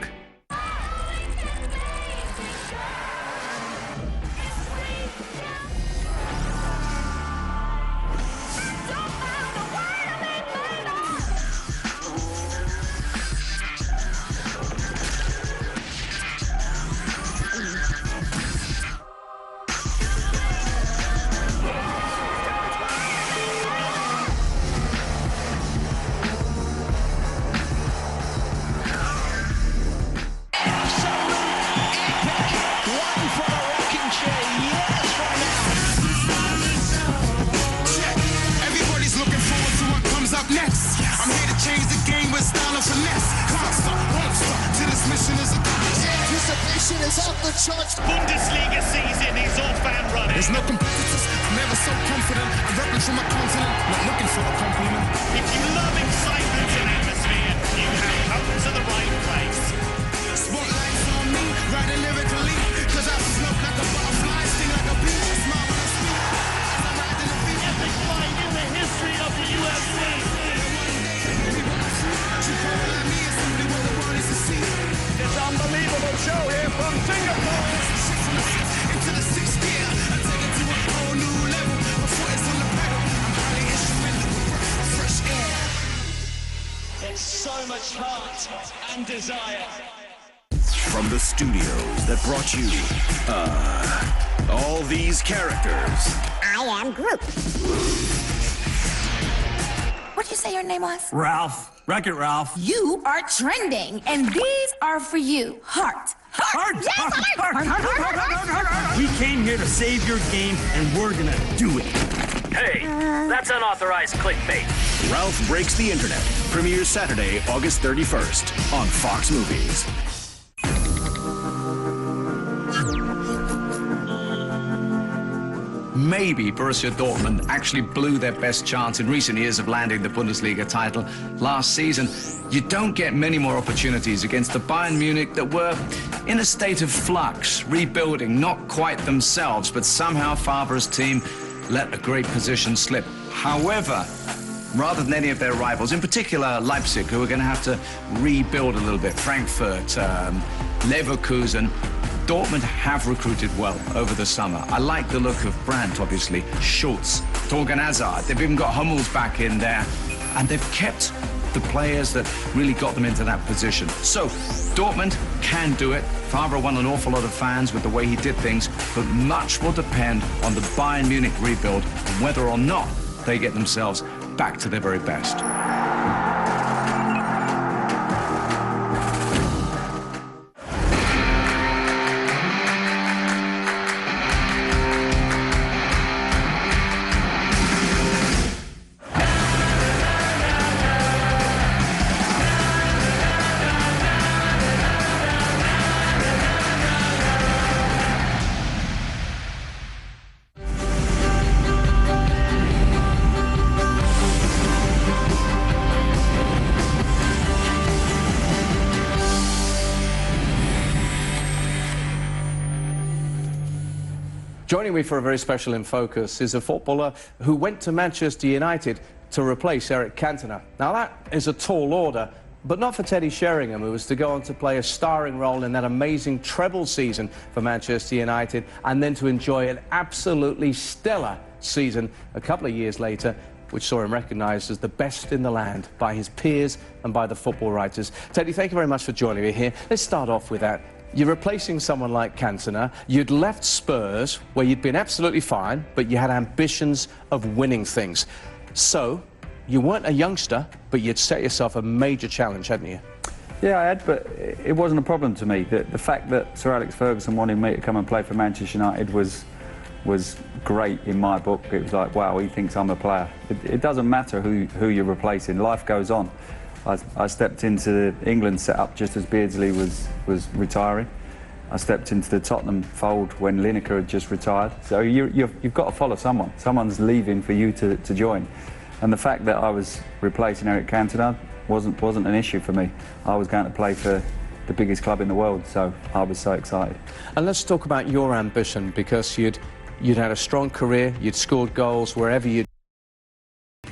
Bundesliga season is off and running. There's no competitors. I'm never so confident. I represent from my continent, not looking for a compliment. If you love excitement and atmosphere, you have come to the right place. Spotlights on me, riding lyrically, cause I float like a butterfly, sting like a bee, smile when I speak. As I ride in the beat, epic fight in the history of the UFC. This unbelievable show here from Singapore. Into the sixth gear, I take it to a whole new level. My foot is on the pedal, I'm highly instrumental with fresh air. It's so much heart and desire. From the studios that brought you all these characters. I am Groot. What'd you say your name was? Ralph. Wreck-It Ralph. You are trending, and these are for you. Heart. Heart. Yes, heart. We came here to save your game, and we're gonna do it. Hey, that's unauthorized clickbait. Ralph Breaks the Internet premieres Saturday, August 31st on Fox Movies. Maybe Borussia Dortmund actually blew their best chance in recent years of landing the Bundesliga title last season. You don't get many more opportunities against the Bayern Munich that were in a state of flux, rebuilding, not quite themselves, but somehow Favre's team let a great position slip. However, rather than any of their rivals, in particular Leipzig, who are going to have to rebuild a little bit, Frankfurt, Leverkusen, Dortmund have recruited well over the summer. I like the look of Brandt, obviously, Schultz, Torgan Hazard. They've even got Hummels back in there. And they've kept the players that really got them into that position. So, Dortmund can do it. Favre won an awful lot of fans with the way he did things, but much will depend on the Bayern Munich rebuild and whether or not they get themselves back to their very best. Joining me for a very special In Focus is a footballer who went to Manchester United to replace Eric Cantona. Now that is a tall order, but not for Teddy Sheringham, who was to go on to play a starring role in that amazing treble season for Manchester United and then to enjoy an absolutely stellar season a couple of years later, which saw him recognised as the best in the land by his peers and by the football writers. Teddy, thank you very much for joining me here. Let's start off with that. You're replacing someone like Cantona. You'd left Spurs, where you'd been absolutely fine, but you had ambitions of winning things. So, you weren't a youngster, but you'd set yourself a major challenge, hadn't you? Yeah, I had, but it wasn't a problem to me. The fact that Sir Alex Ferguson wanted me to come and play for Manchester United was great in my book. It was like, wow, he thinks I'm a player. It doesn't matter who you're replacing. Life goes on. I stepped into the England setup just as Beardsley was retiring. I stepped into the Tottenham fold when Lineker had just retired. So you've got to follow someone. Someone's leaving for you to join. And the fact that I was replacing Eric Cantona wasn't an issue for me. I was going to play for the biggest club in the world, so I was so excited. And let's talk about your ambition, because you'd had a strong career, you'd scored goals wherever you'd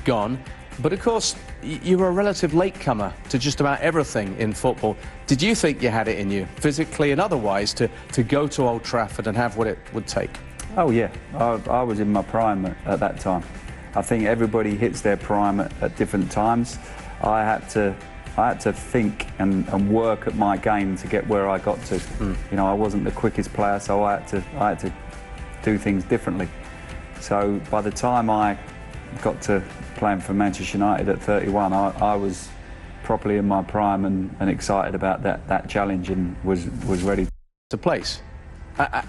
gone, but of course you were a relative latecomer to just about everything in football. Did you think you had it in you, physically and otherwise, to go to Old Trafford and have what it would take? Oh yeah, I was in my prime at that time. I think everybody hits their prime at different times. I had to think and work at my game to get where I got to. You know, I wasn't the quickest player, so I had to do things differently. So by the time I got to playing for Manchester United at 31, I was properly in my prime and excited about that challenge, and was ready to place.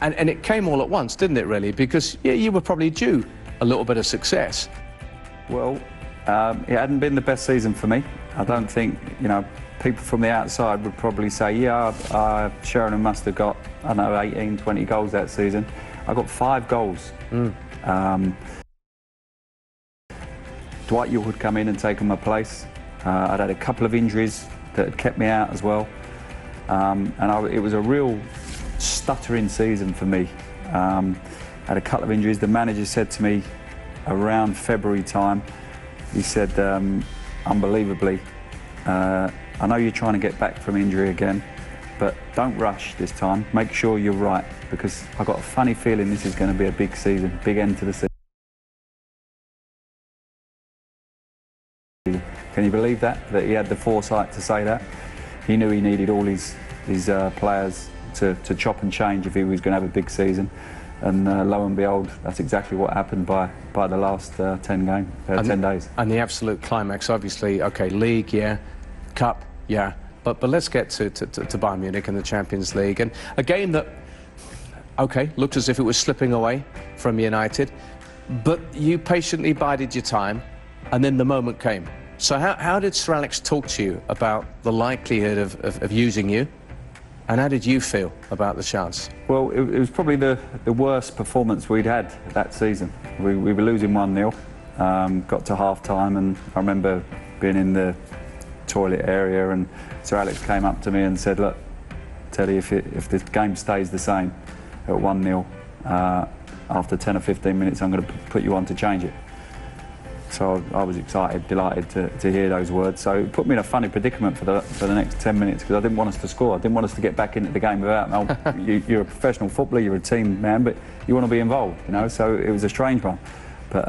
And it came all at once, didn't it, really? Because you were probably due a little bit of success. Well, it hadn't been the best season for me. I don't think, you know, people from the outside would probably say, yeah, Sheringham must have got, I don't know, 18, 20 goals that season. I got 5 goals. Dwight York had come in and taken my place. I'd had a couple of injuries that had kept me out as well. It was a real stuttering season for me. Had a couple of injuries. The manager said to me around February time, he said, unbelievably, I know you're trying to get back from injury again, but don't rush this time. Make sure you're right, because I've got a funny feeling this is going to be a big season, big end to the season. Can you believe that he had the foresight to say that? He knew he needed all his players to chop and change if he was going to have a big season. And lo and behold, that's exactly what happened by the last 10 days. And the absolute climax, obviously, okay, league, yeah, cup, yeah, but let's get to Bayern Munich and the Champions League, and a game that, okay, looked as if it was slipping away from United, but you patiently bided your time, and then the moment came. So how did Sir Alex talk to you about the likelihood of using you? And how did you feel about the chance? Well, it was probably the worst performance we'd had that season. We were losing 1-0, got to half-time, and I remember being in the toilet area, and Sir Alex came up to me and said, look, Teddy, if the game stays the same at 1-0, after 10 or 15 minutes, I'm going to put you on to change it. So I was excited, delighted to hear those words. So it put me in a funny predicament for the next 10 minutes, because I didn't want us to score. I didn't want us to get back into the game without. You're a professional footballer, you're a team man, but you want to be involved, you know. So it was a strange one. But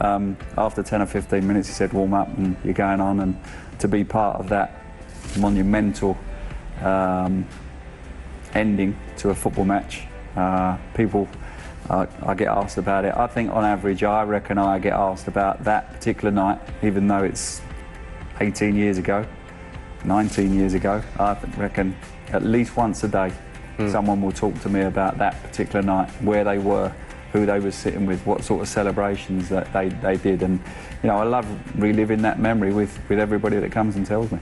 after 10 or 15 minutes, he said, warm up and you're going on. And to be part of that monumental ending to a football match, people. I get asked about it. I think on average, I reckon I get asked about that particular night, even though it's 18 years ago, 19 years ago. I reckon at least once a day, someone will talk to me about that particular night, where they were, who they were sitting with, what sort of celebrations that they did. And, you know, I love reliving that memory with everybody that comes and tells me.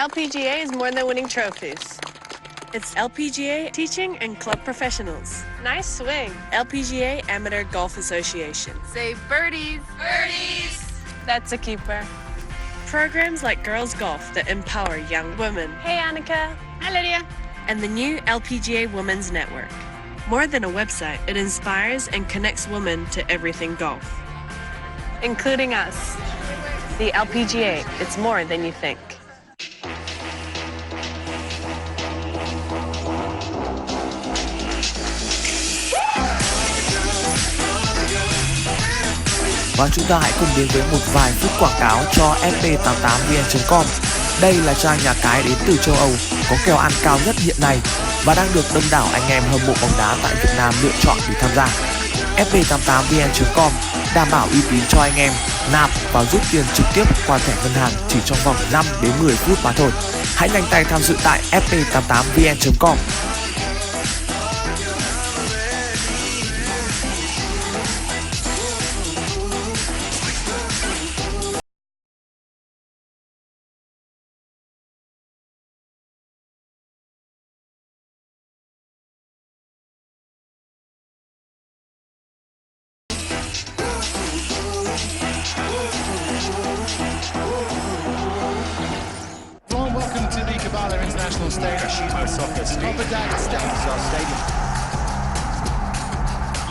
LPGA is more than winning trophies. It's LPGA teaching and club professionals. Nice swing. LPGA Amateur Golf Association. Say birdies. Birdies. That's a keeper. Programs like Girls Golf that empower young women. Hey, Annika. Hi, Lydia. And the new LPGA Women's Network. More than a website, it inspires and connects women to everything golf. Including us. The LPGA, it's more than you think. Và chúng ta hãy cùng đến với một vài phút quảng cáo cho fp88vn.com. Đây là trang nhà cái đến từ châu Âu có kèo ăn cao nhất hiện nay và đang được đông đảo anh em hâm mộ bóng đá tại Việt Nam lựa chọn để tham gia. fp88vn.com đảm bảo uy tín cho anh em nạp và rút tiền trực tiếp qua thẻ ngân hàng chỉ trong vòng 5 đến 10 phút mà thôi. Hãy nhanh tay tham dự tại fp88vn.com. Welcome to the Kabbalah International Stadium.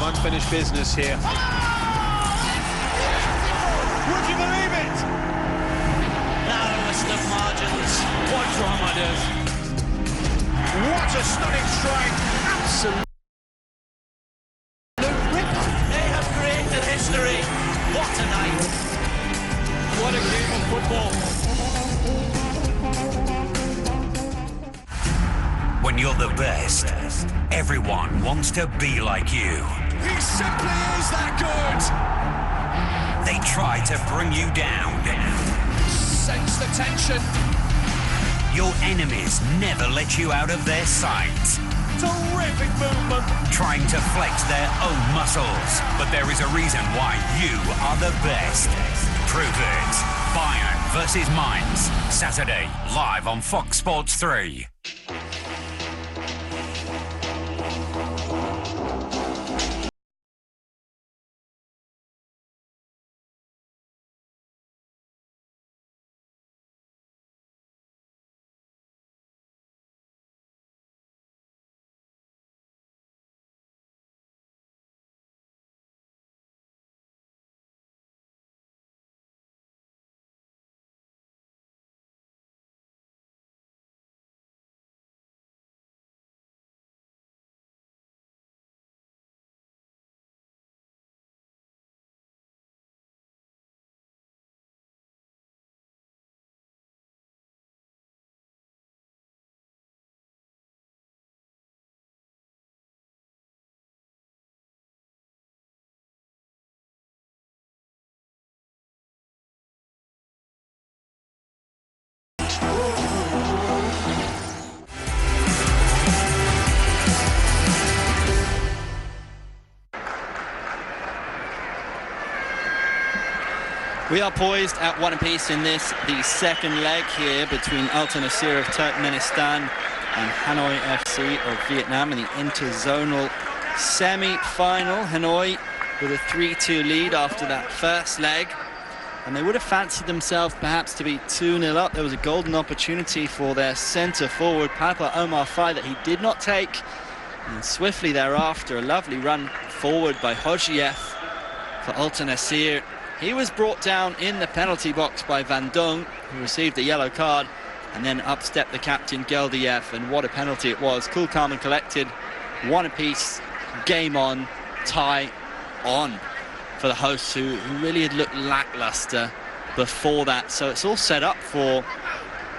Unfinished business here. Would you believe it? Narrowest of margins. What drama does. What a stunning strike. Absolutely. They have created history. What a night. What a game of football. When you're the best, everyone wants to be like you. He simply is that good. They try to bring you down. Sense the tension. Your enemies never let you out of their sight. Terrific movement. Trying to flex their own muscles. But there is a reason why you are the best. Prove it. Bayern versus Mainz. Saturday, live on Fox Sports 3. We are poised at one apiece in this, the second leg here between Altyn Asyr of Turkmenistan and Hanoi FC of Vietnam in the interzonal semi-final. Hanoi with a 3-2 lead after that first leg, and they would have fancied themselves perhaps to be 2-0 up. There was a golden opportunity for their centre forward Papa Omar Faye that he did not take, and swiftly thereafter a lovely run forward by Hojiev for Altyn Asyr. He was brought down in the penalty box by Van Dung, who received a yellow card, and then up stepped the captain Geldiev, and what a penalty it was. Cool, calm and collected, one apiece, game on, tie on for the hosts, who really had looked lacklustre before that. So it's all set up for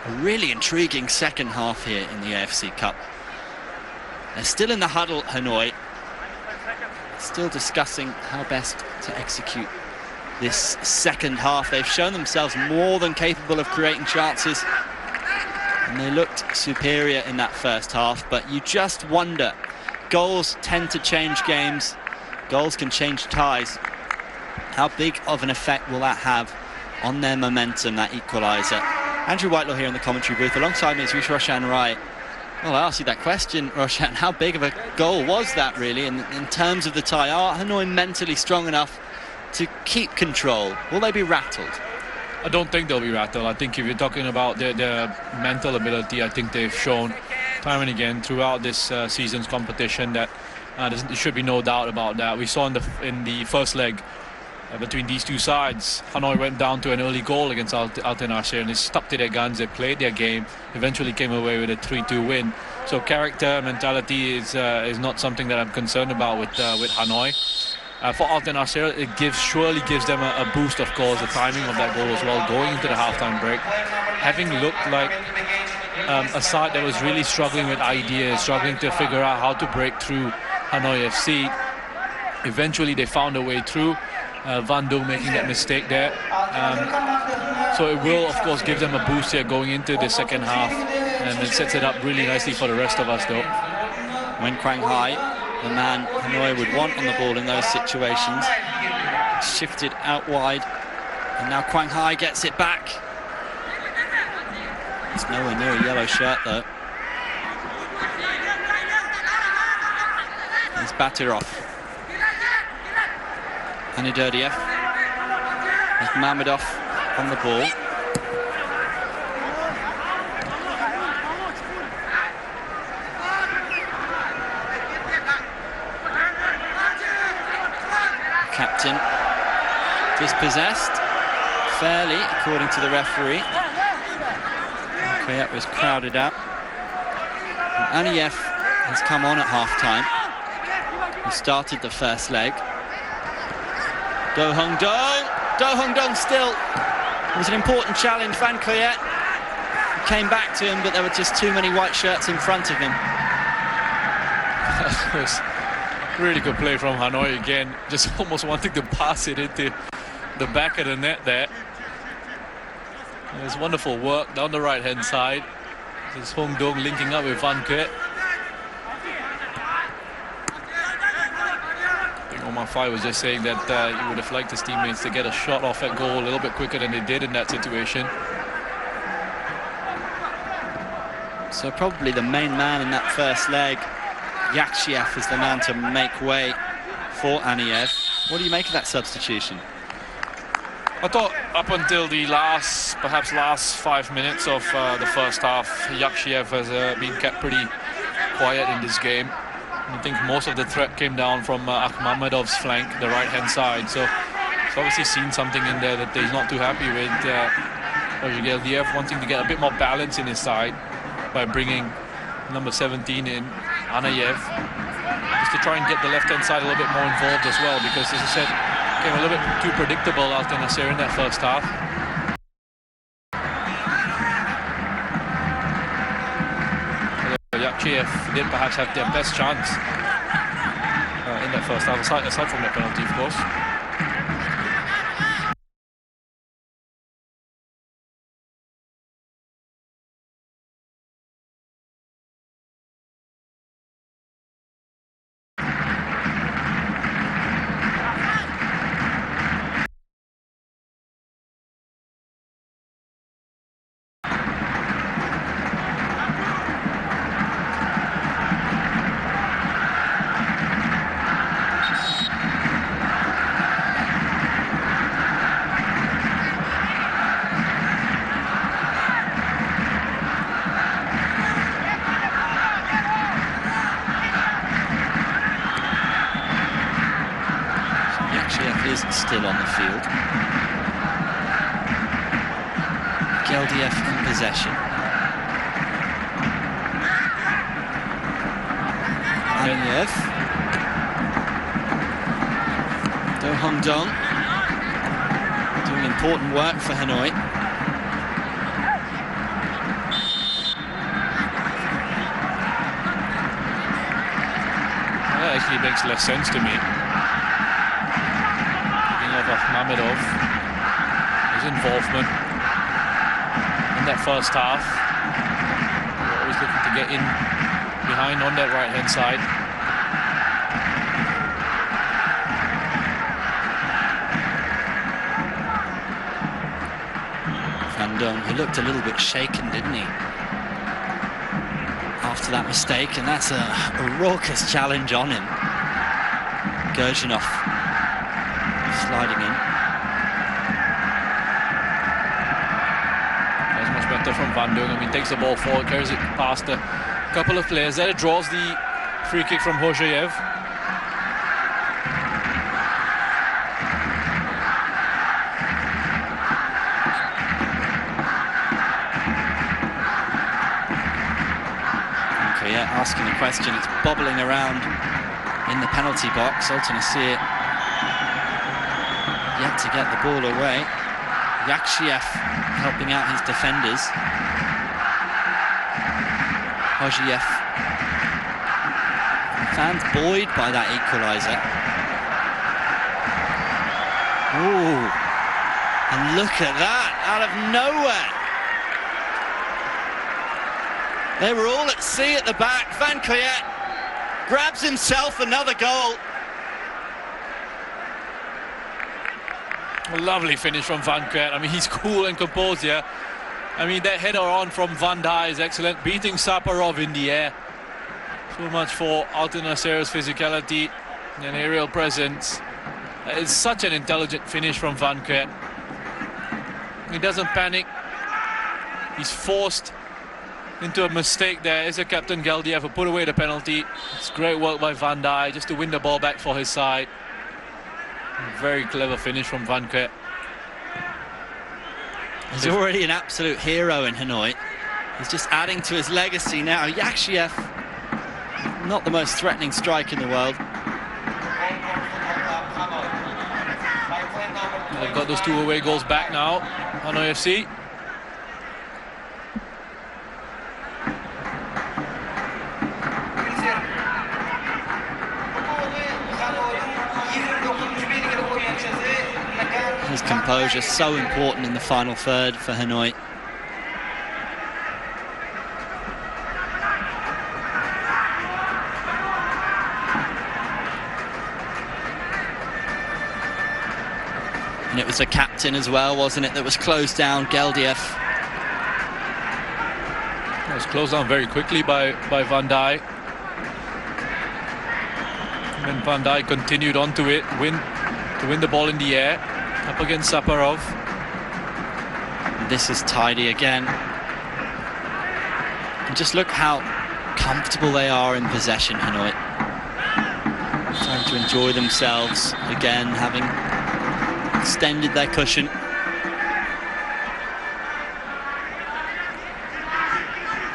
a really intriguing second half here in the AFC Cup. They're still in the huddle, Hanoi, still discussing how best to execute this second half. They've shown themselves more than capable of creating chances, and they looked superior in that first half, but you just wonder. Goals tend to change games. Goals can change ties. How big of an effect will that have on their momentum, that equaliser? Andrew Whitelaw here in the commentary booth. Alongside me is Roshan Rai. Well, I asked you that question, Roshan. How big of a goal was that, really, in terms of the tie? Are Hanoi mentally strong enough to keep control? Will they be rattled? I don't think they'll be rattled. I think if you're talking about their mental ability, I think they've shown time and again throughout this season's competition that There should be no doubt about that. We saw in the first leg between these two sides, Hanoi went down to an early goal against Altyn Asyr and they stuck to their guns. They played their game, eventually came away with a 3-2 win. So character, mentality is not something that I'm concerned about with Hanoi. For Altyn Asyr, it surely gives them a boost, of course, the timing of that goal as well, going into the halftime break. Having looked like a side that was really struggling with ideas, struggling to figure out how to break through Hanoi FC, eventually they found a way through. Van Dung making that mistake there. So it will, of course, give them a boost here going into the second half. And it sets it up really nicely for the rest of us, though. When Quang Hai, the man Hanoi would want on the ball in those situations, shifted out wide. And now Quang Hai gets it back. It's nowhere near a yellow shirt, though. It's Batirov. Anidurdiev. There's Mamedov on the ball. Captain dispossessed fairly, according to the referee. Kayet was crowded out. And Aniev has come on at half-time. He started the first leg. Do Hung Dong still. It was an important challenge. Van Kayet came back to him, but there were just too many white shirts in front of him. That was really good play from Hanoi again. Just almost wanting to pass it into the back of the net there. It was wonderful work down the right-hand side. This is Hung Dong linking up with Van Kayet. Omar Fai was just saying that he would have liked his teammates to get a shot off at goal a little bit quicker than they did in that situation. So probably the main man in that first leg, Yakshiev, is the man to make way for Aniev. What do you make of that substitution? I thought up until the perhaps last 5 minutes of the first half, Yakshiev has been kept pretty quiet in this game. I think most of the threat came down from Akhmamedov's flank, the right-hand side. So he's obviously seen something in there that he's not too happy with. Geldiev wanting to get a bit more balance in his side by bringing number 17 in, Anayev, just to try and get the left-hand side a little bit more involved as well, because, as I said, came a little bit too predictable Altyn Asyr in that first half. Yakshiev did perhaps have their best chance in that first half, aside from that penalty, of course. Still on the field. Geldiev in possession. Aniev. Do Hung Dong doing important work for Hanoi. That actually makes less sense to me. Mamedov, his involvement in that first half, always looking to get in behind on that right-hand side. Van Dung, he looked a little bit shaken, didn't he, after that mistake, and that's a raucous challenge on him. Gergenov sliding in. That's much better from Van Dung. I mean, takes the ball forward, carries it past a couple of players. There it draws the free kick from Hojayev. asking the question. It's bobbling around in the penalty box. Altyn Asyr yet to get the ball away. Yakshiev helping out his defenders. Hojiev. Fans buoyed by that equaliser. Ooh, and look at that, out of nowhere. They were all at sea at the back. Van Cleet grabs himself another goal. A lovely finish from Van Cleet. I mean, he's cool and composed here. I mean, that header on from Van Dijk is excellent. Beating Saparov in the air. So much for Altyn Asyr's physicality and aerial presence. It's such an intelligent finish from Van Cleet. He doesn't panic. He's forced into a mistake there. Is a captain Geldiev who put away the penalty. It's great work by Van Dijk just to win the ball back for his side. Very clever finish from Van Cleet. He's already an absolute hero in Hanoi. He's just adding to his legacy now. Yakshiev, not the most threatening strike in the world. They've got those 2 away goals back now, Hanoi FC. His composure so important in the final third for Hanoi. And it was the captain as well, wasn't it, that was closed down, Geldiev. It was closed down very quickly by Van Dijk. And then Van Dijk continued on to it, to win the ball in the air, up against Saparov. This is tidy again. And just look how comfortable they are in possession, Hanoi. Trying to enjoy themselves again, having extended their cushion.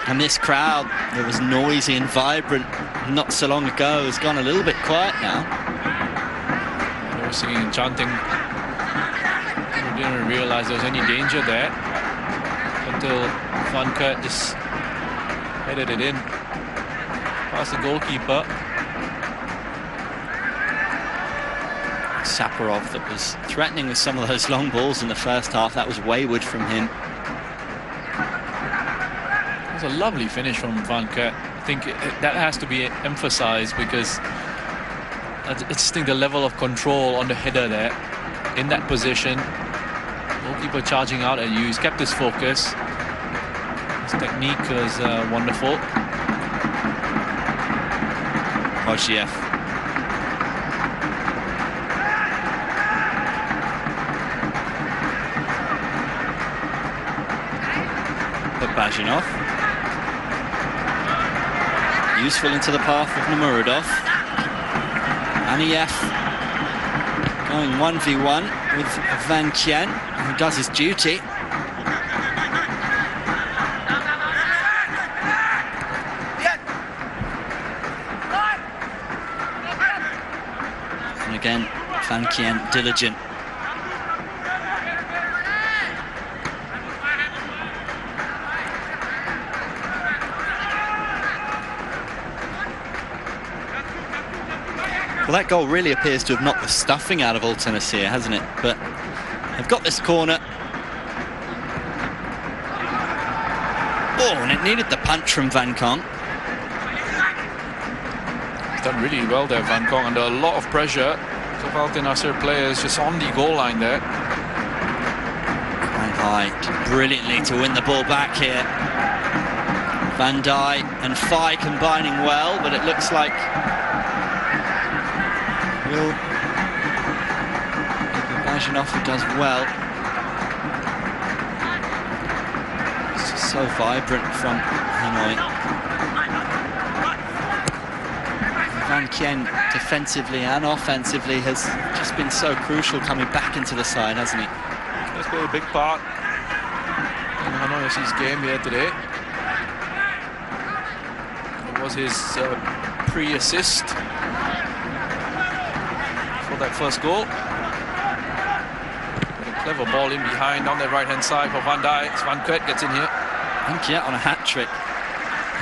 And this crowd that was noisy and vibrant not so long ago has gone a little bit quiet now. They were singing and chanting. They didn't realize there was any danger there until Van Cleet just headed it in past the goalkeeper. Saparov that was threatening with some of those long balls in the first half. That was wayward from him. It was a lovely finish from Van Cleet. I think that has to be emphasized because I just think the level of control on the header there, in that position, goalkeeper charging out at you, he's kept his focus. His technique was wonderful. Hojiev. Bajanov. Useful into the path of Namuradov. Aniev going 1v1 with Van Cleet, who does his duty. And again, Van Cleet diligent. Well, that goal really appears to have knocked the stuffing out of Altyn Asyr, hasn't it? But they've got this corner. Oh, and it needed the punch from Van Kong. He's done really well there, Van Kong, under a lot of pressure. So Altyn Asyr players just on the goal line there. Van Dijk brilliantly to win the ball back here. Van Dijk and Fai combining well, but it looks like Bajanov does well. It's just so vibrant from Hanoi. Van Cleet, defensively and offensively, has just been so crucial coming back into the side, hasn't he? That's played a big part in Hanoi FC's game here today. It was his pre-assist for that first goal. A clever ball in behind on the right-hand side for Van Dijk. Bán Kết gets in here. Van Dijk on a hat-trick.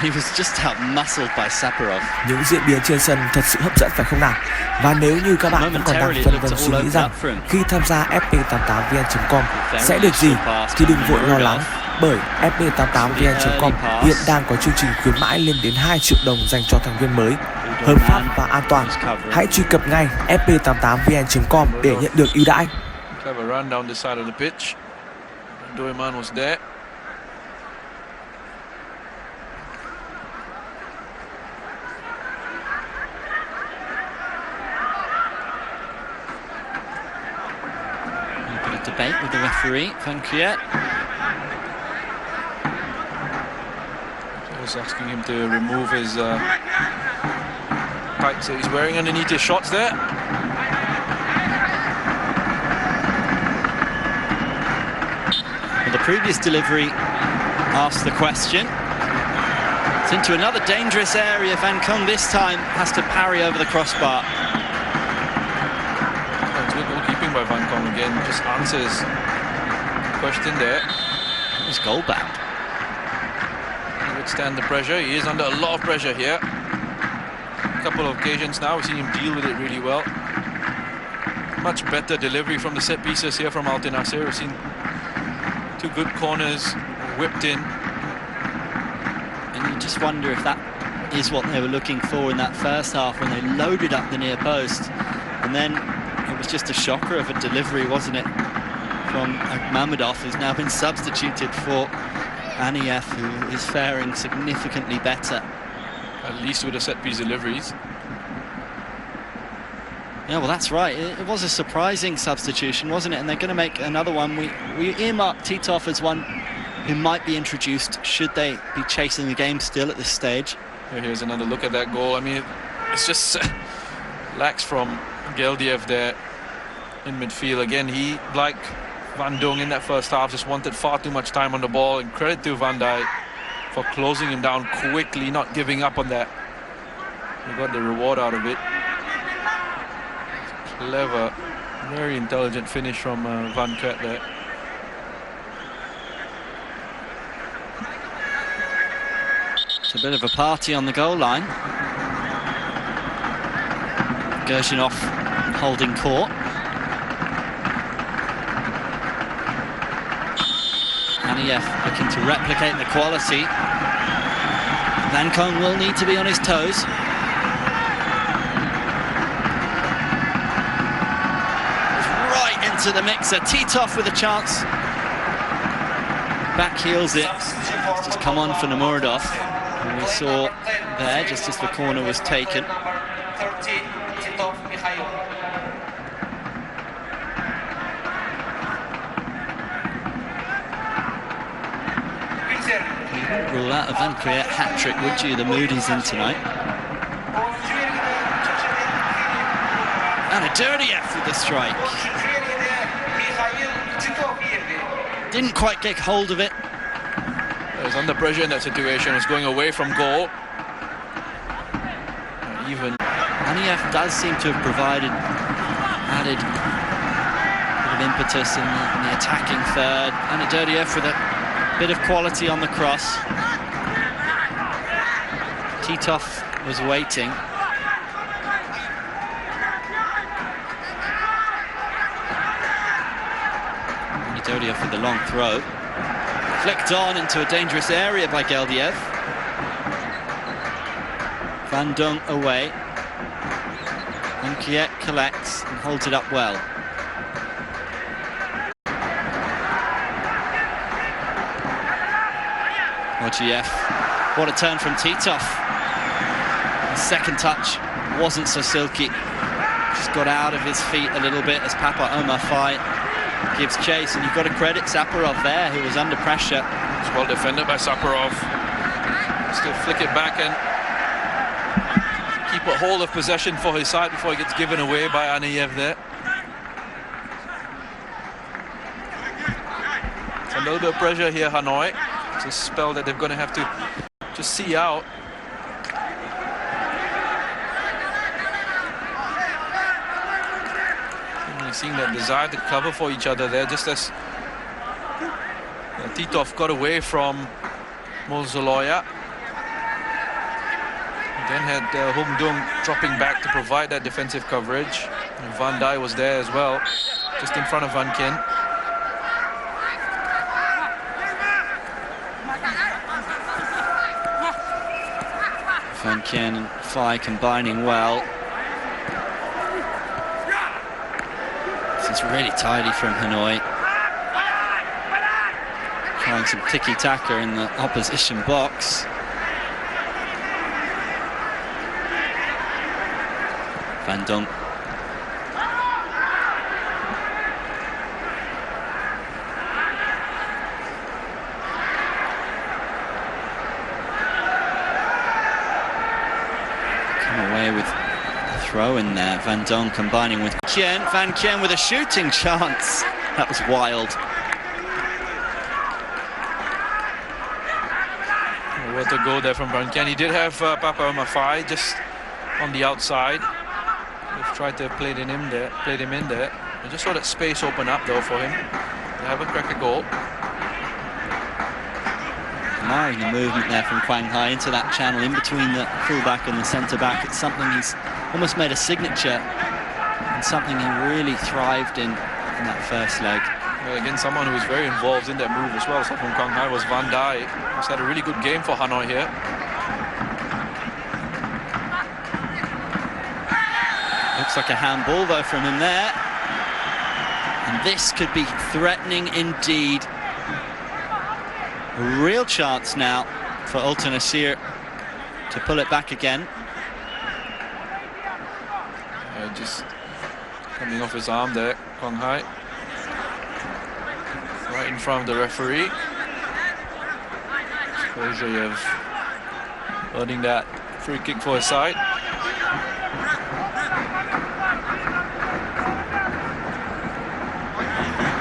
He was just out-muscled by Saparov. Những diễn biến trên sân thật sự hấp dẫn phải không nào? Và nếu như các bạn vẫn còn đang phân vân suy nghĩ rằng khi tham gia fp88vn.com sẽ được gì thì đừng vội lo lắng, bởi fp88vn.com hiện đang có chương trình khuyến mãi lên đến 2 triệu đồng dành cho thành viên mới, hợp pháp và an toàn. Hãy truy cập ngay fp88vn.com để nhận được ưu đãi. Clever run down the side of the pitch. Doeman was there. Debate with the referee, Van Dijk. I was asking him to remove his tights that he's wearing underneath his shorts there. Well, the previous delivery asked the question. It's into another dangerous area. Van Kong this time has to parry over the crossbar. By Van Kong again, just answers the question there. He's goal bound. He would stand the pressure. He is under a lot of pressure here. A couple of occasions now, we've seen him deal with it really well. Much better delivery from the set pieces here from Altyn Asyr. We've seen 2 good corners whipped in. And you just wonder if that is what they were looking for in that first half when they loaded up the near post. And then it was just a shocker of a delivery, wasn't it, from Mamedov, who's now been substituted for Aniyev, who is faring significantly better. At least with the set-piece deliveries. Yeah, well, that's right. It was a surprising substitution, wasn't it? And they're going to make another one. We earmarked Titov as one who might be introduced should they be chasing the game still at this stage. Here's another look at that goal. I mean, it's just lax from Geldiev there in midfield. Again, he, like Van Dong in that first half, just wanted far too much time on the ball, and credit to Van Dijk for closing him down quickly, not giving up on that. He got the reward out of it. Clever, very intelligent finish from Van Dijk there. It's a bit of a party on the goal line. Gershinov holding court. Aniyev looking to replicate the quality. Van Kong will need to be on his toes. Right into the mixer. Titov with a chance. Back heels it. It's just come on for Namuradov. And we saw there, just as the corner was taken. Rule out a Van Dijk hat-trick, would you? The mood he's in tonight. And a Durdieff with the strike. Didn't quite get hold of it. He was under pressure in that situation. Was going away from goal. Even Aniyev does seem to have provided added bit of impetus in the attacking third. And a Durdieff with a bit of quality on the cross. Titov was waiting. Durdieff with the long throw. Flicked on into a dangerous area by Geldiev. Van Dong away. And Kiet collects and holds it up well. Ogiev, what a turn from Titov. The second touch wasn't so silky. Just got out of his feet a little bit as Papa Omar Fai gives chase, and you've got to credit Saparov there, who was under pressure. It's well defended by Saparov. Still flick it back and keep a hold of possession for his side before he gets given away by Aniyev there. It's a little bit of pressure here, Hanoi. It's a spell that they're going to have to just see out. seeing that desire to cover for each other there, just as Titov got away from Mozoloya. Then had Hong Dung dropping back to provide that defensive coverage. And Van Dijk was there as well, just in front of Van Kien. Van Kien and Fai combining well. This is really tidy from Hanoi. Trying some tiki-taka in the opposition box. Van Dunk. Come away with a throw in there. Van Dunk combining with Kien. Van Kien with a shooting chance. That was wild. What a goal there from Van Kien. He did have Papa Mafai just on the outside. They've tried to play him in there. I just saw that space open up though for him to have a crack a goal. Admiring the movement there from Quang Hai into that channel in between the fullback and the centre back. It's something he's almost made a signature and something he really thrived in that first leg. Well, again, someone who was very involved in that move as well. So from Quang Hai was Van Dijk. He's had a really good game for Hanoi here. Looks like a handball though from him there. And this could be threatening indeed. A real chance now for Altyn Asyr to pull it back again. Just coming off his arm there, Quang Hai. Right in front of the referee. Kozayev earning that free kick for his side.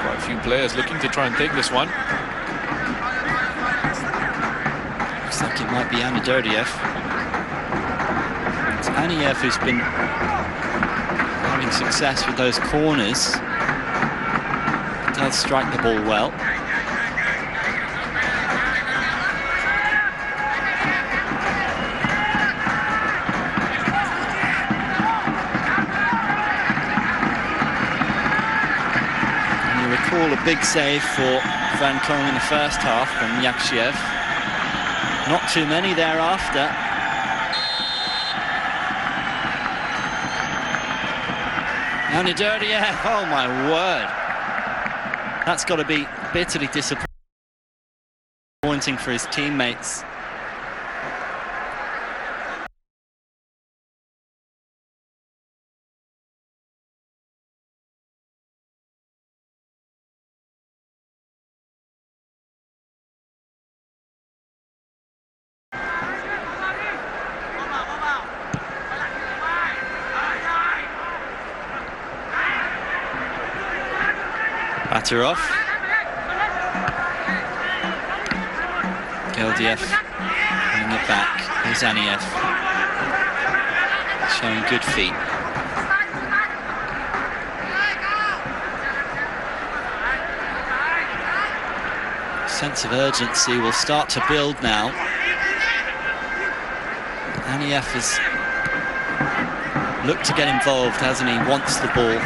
Quite a few players looking to try and take this one. Looks like it might be Anadurdiev. It's Aniev who's been having success with those corners. Does strike the ball well. And you recall a big save for Van Kong in the first half from Yakshiev. Not too many thereafter. Anadurdiev, oh my word. That's got to be bitterly disappointing for his teammates. Baturov. Geldiev bringing it back. Here's Aniev. Showing good feet. Sense of urgency will start to build now. Aniev has looked to get involved, hasn't he? Wants the ball.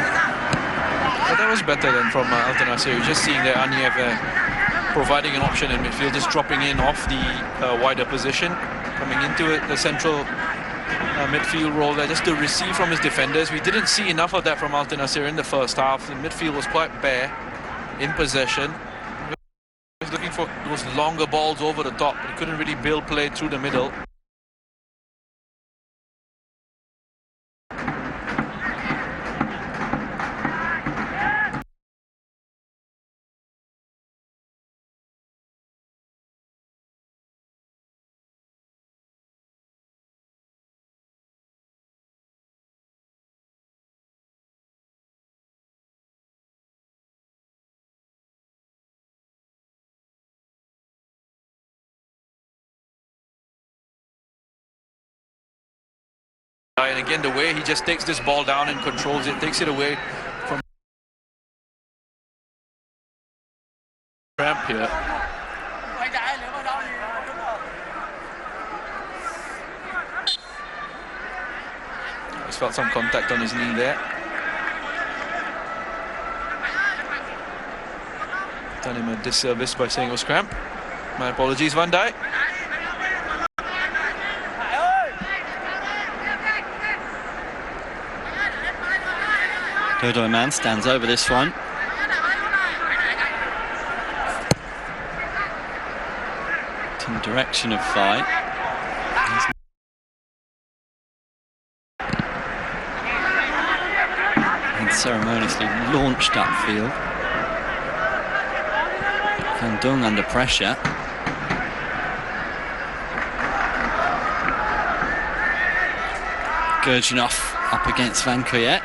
But that was better than from Altyn Asyr. You're just seeing that Aniev providing an option in midfield, just dropping in off the wider position, coming into the central midfield role there, just to receive from his defenders. We didn't see enough of that from Altyn Asyr in the first half. The midfield was quite bare in possession. He was looking for those longer balls over the top, but he couldn't really build play through the middle. And again, the way he just takes this ball down and controls it, takes it away cramp here. Just felt some contact on his knee there. Done him a disservice by saying it was cramp. My apologies, Van Dijk. Dodo man stands over this one. In the direction of fight. And ceremoniously launched upfield. Van Dung under pressure. Gurjanov up against Van Kuyet.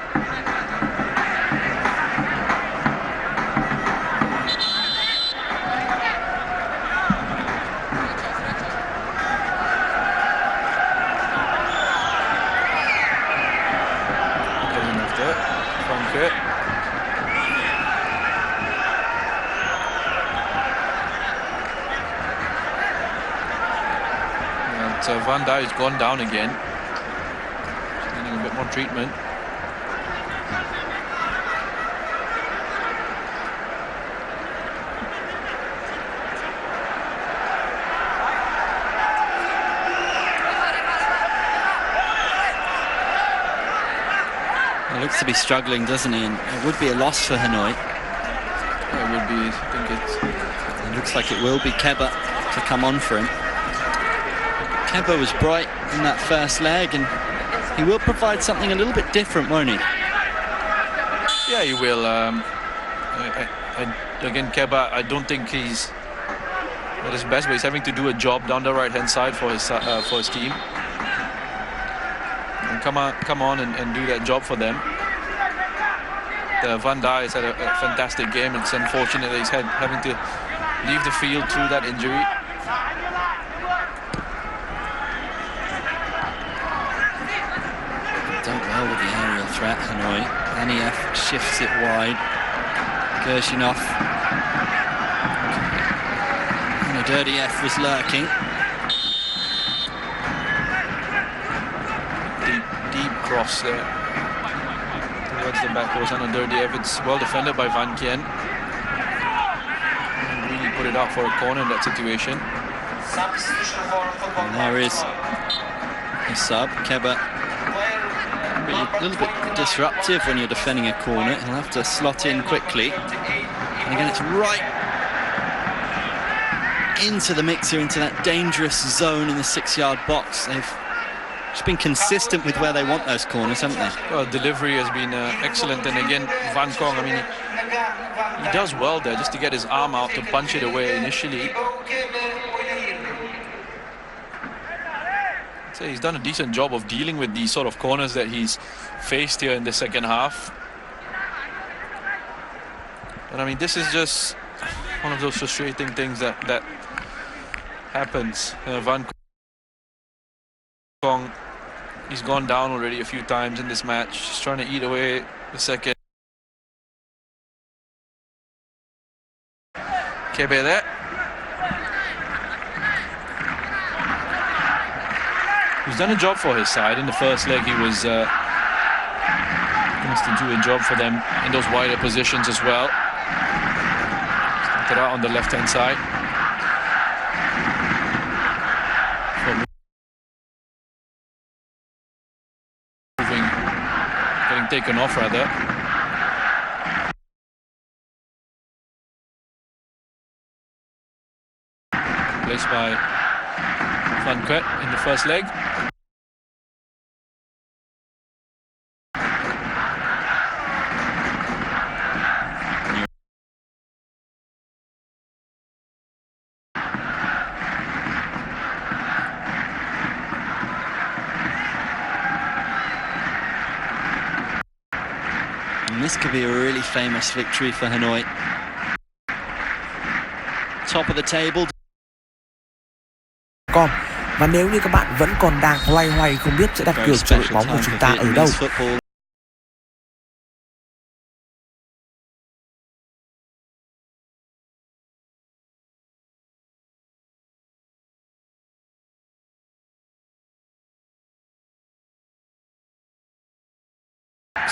Van Dijk's gone down again. Just needing a bit more treatment. He looks to be struggling, doesn't he? And it would be a loss for Hanoi. It would be. I think it looks like it will be Keba to come on for him. Keba was bright in that first leg, and he will provide something a little bit different, won't he? Yeah, he will. Again, Keba, I don't think he's at his best, but he's having to do a job down the right-hand side for his team. And come on and do that job for them. Van Dijk has had a fantastic game. It's unfortunate that he's having to leave the field through that injury. Well with the aerial threat, Hanoi. Aniev shifts it wide. Gurjanov. Durdiev was lurking. Deep cross there towards the back post. Durdiev. It's well defended by Van Kien. And really put it out for a corner in that situation. And there is his sub, Keba. A little bit disruptive when you're defending a corner. He'll have to slot in quickly. And again, it's right into the mixer, into that dangerous zone in the 6-yard box. They've just been consistent with where they want those corners, haven't they? Well, delivery has been excellent. And again, Van Kong, I mean, he does well there just to get his arm out to punch it away initially. So he's done a decent job of dealing with these sort of corners that he's faced here in the second half. And I mean, this is just one of those frustrating things that happens. Van Kong, he's gone down already a few times in this match. Just trying to eat away the second. Kebe there. He's done a job for his side. In the first leg, he was to do a job for them in those wider positions as well. Started out on the left-hand side. Getting taken off rather. Placed by Van Kuyet in the first leg. And this could be a really famous victory for Hanoi. Top of the table. Và nếu như các bạn vẫn còn đang loay hoay không biết sẽ đặt cược cho đội bóng của chúng ta ở đâu,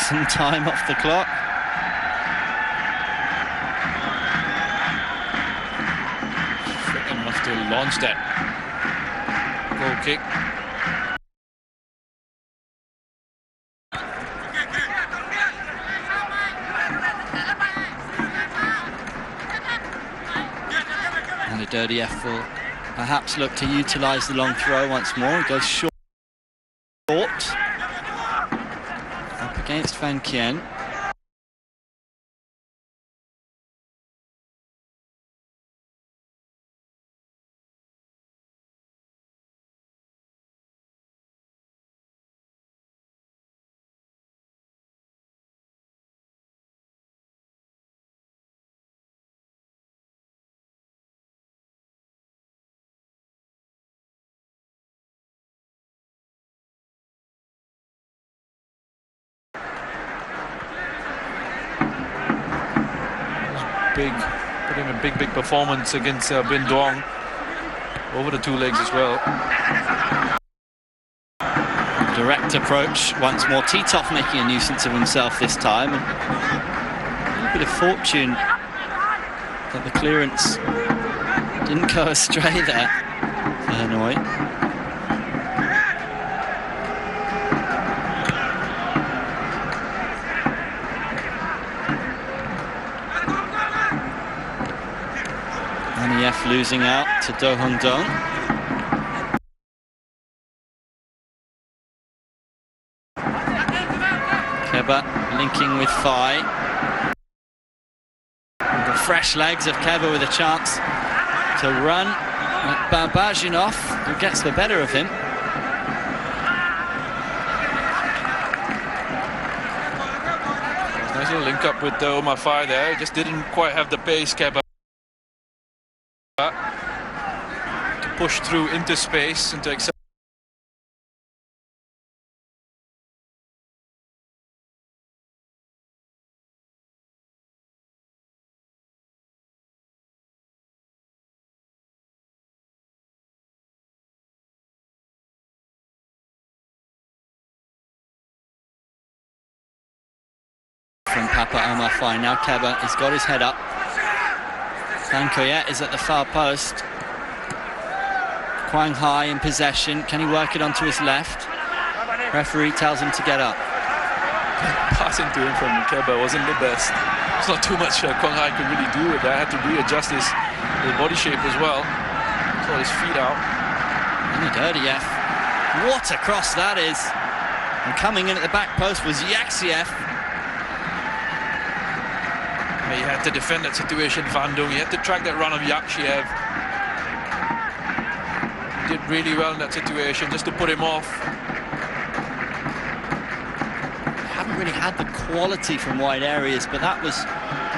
some time off the clock. Enough to launch that goal kick. And a dirty F will perhaps look to utilise the long throw once more. He goes short. Up against Van Kien. Put in a big performance against Bin Duong over the two legs as well. Direct approach once more. Titov making a nuisance of himself this time. A little bit of fortune that the clearance didn't go astray there for Hanoi. F losing out to Do Hung Dong. Keba linking with Phai. The fresh legs of Keba with a chance to run. Babajinov, who gets the better of him. Nice little link up with Omar Phai there. He just didn't quite have the pace, Keba, to push through into space and to accept. From Papa Omar Phai. Now Keba has got his head up. Van Koyet is at the far post. Quang Hai in possession. Can he work it onto his left? Referee tells him to get up. Passing to him from Keba wasn't the best. There's not too much Quang Hai could really do with that. Had to readjust his body shape as well. Got his feet out. And a dirty F. What a cross that is. And coming in at the back post was Yaxiev. He had to defend that situation, Van Dung. He had to track that run of Yaxiev. Did really well in that situation, just to put him off. Haven't really had the quality from wide areas, but that was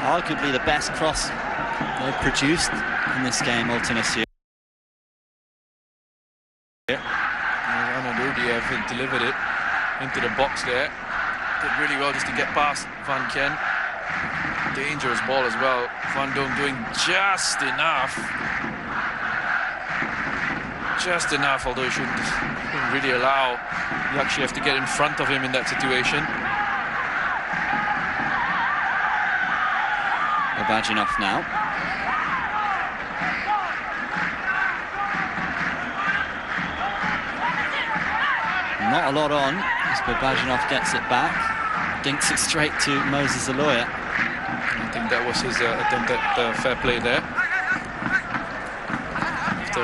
arguably the best cross they've produced in this game, Altyn Asyr. Anadodiev delivered it into the box there. Did really well just to get past Van Kien. Dangerous ball as well. Van Dung doing just enough. Just enough, although he shouldn't really allow Yaxiev to get in front of him in that situation. Babajinov now. Not a lot on as Babajinov gets it back. Dinks it straight to Moses Aloya. I think that was his attempt at fair play there. After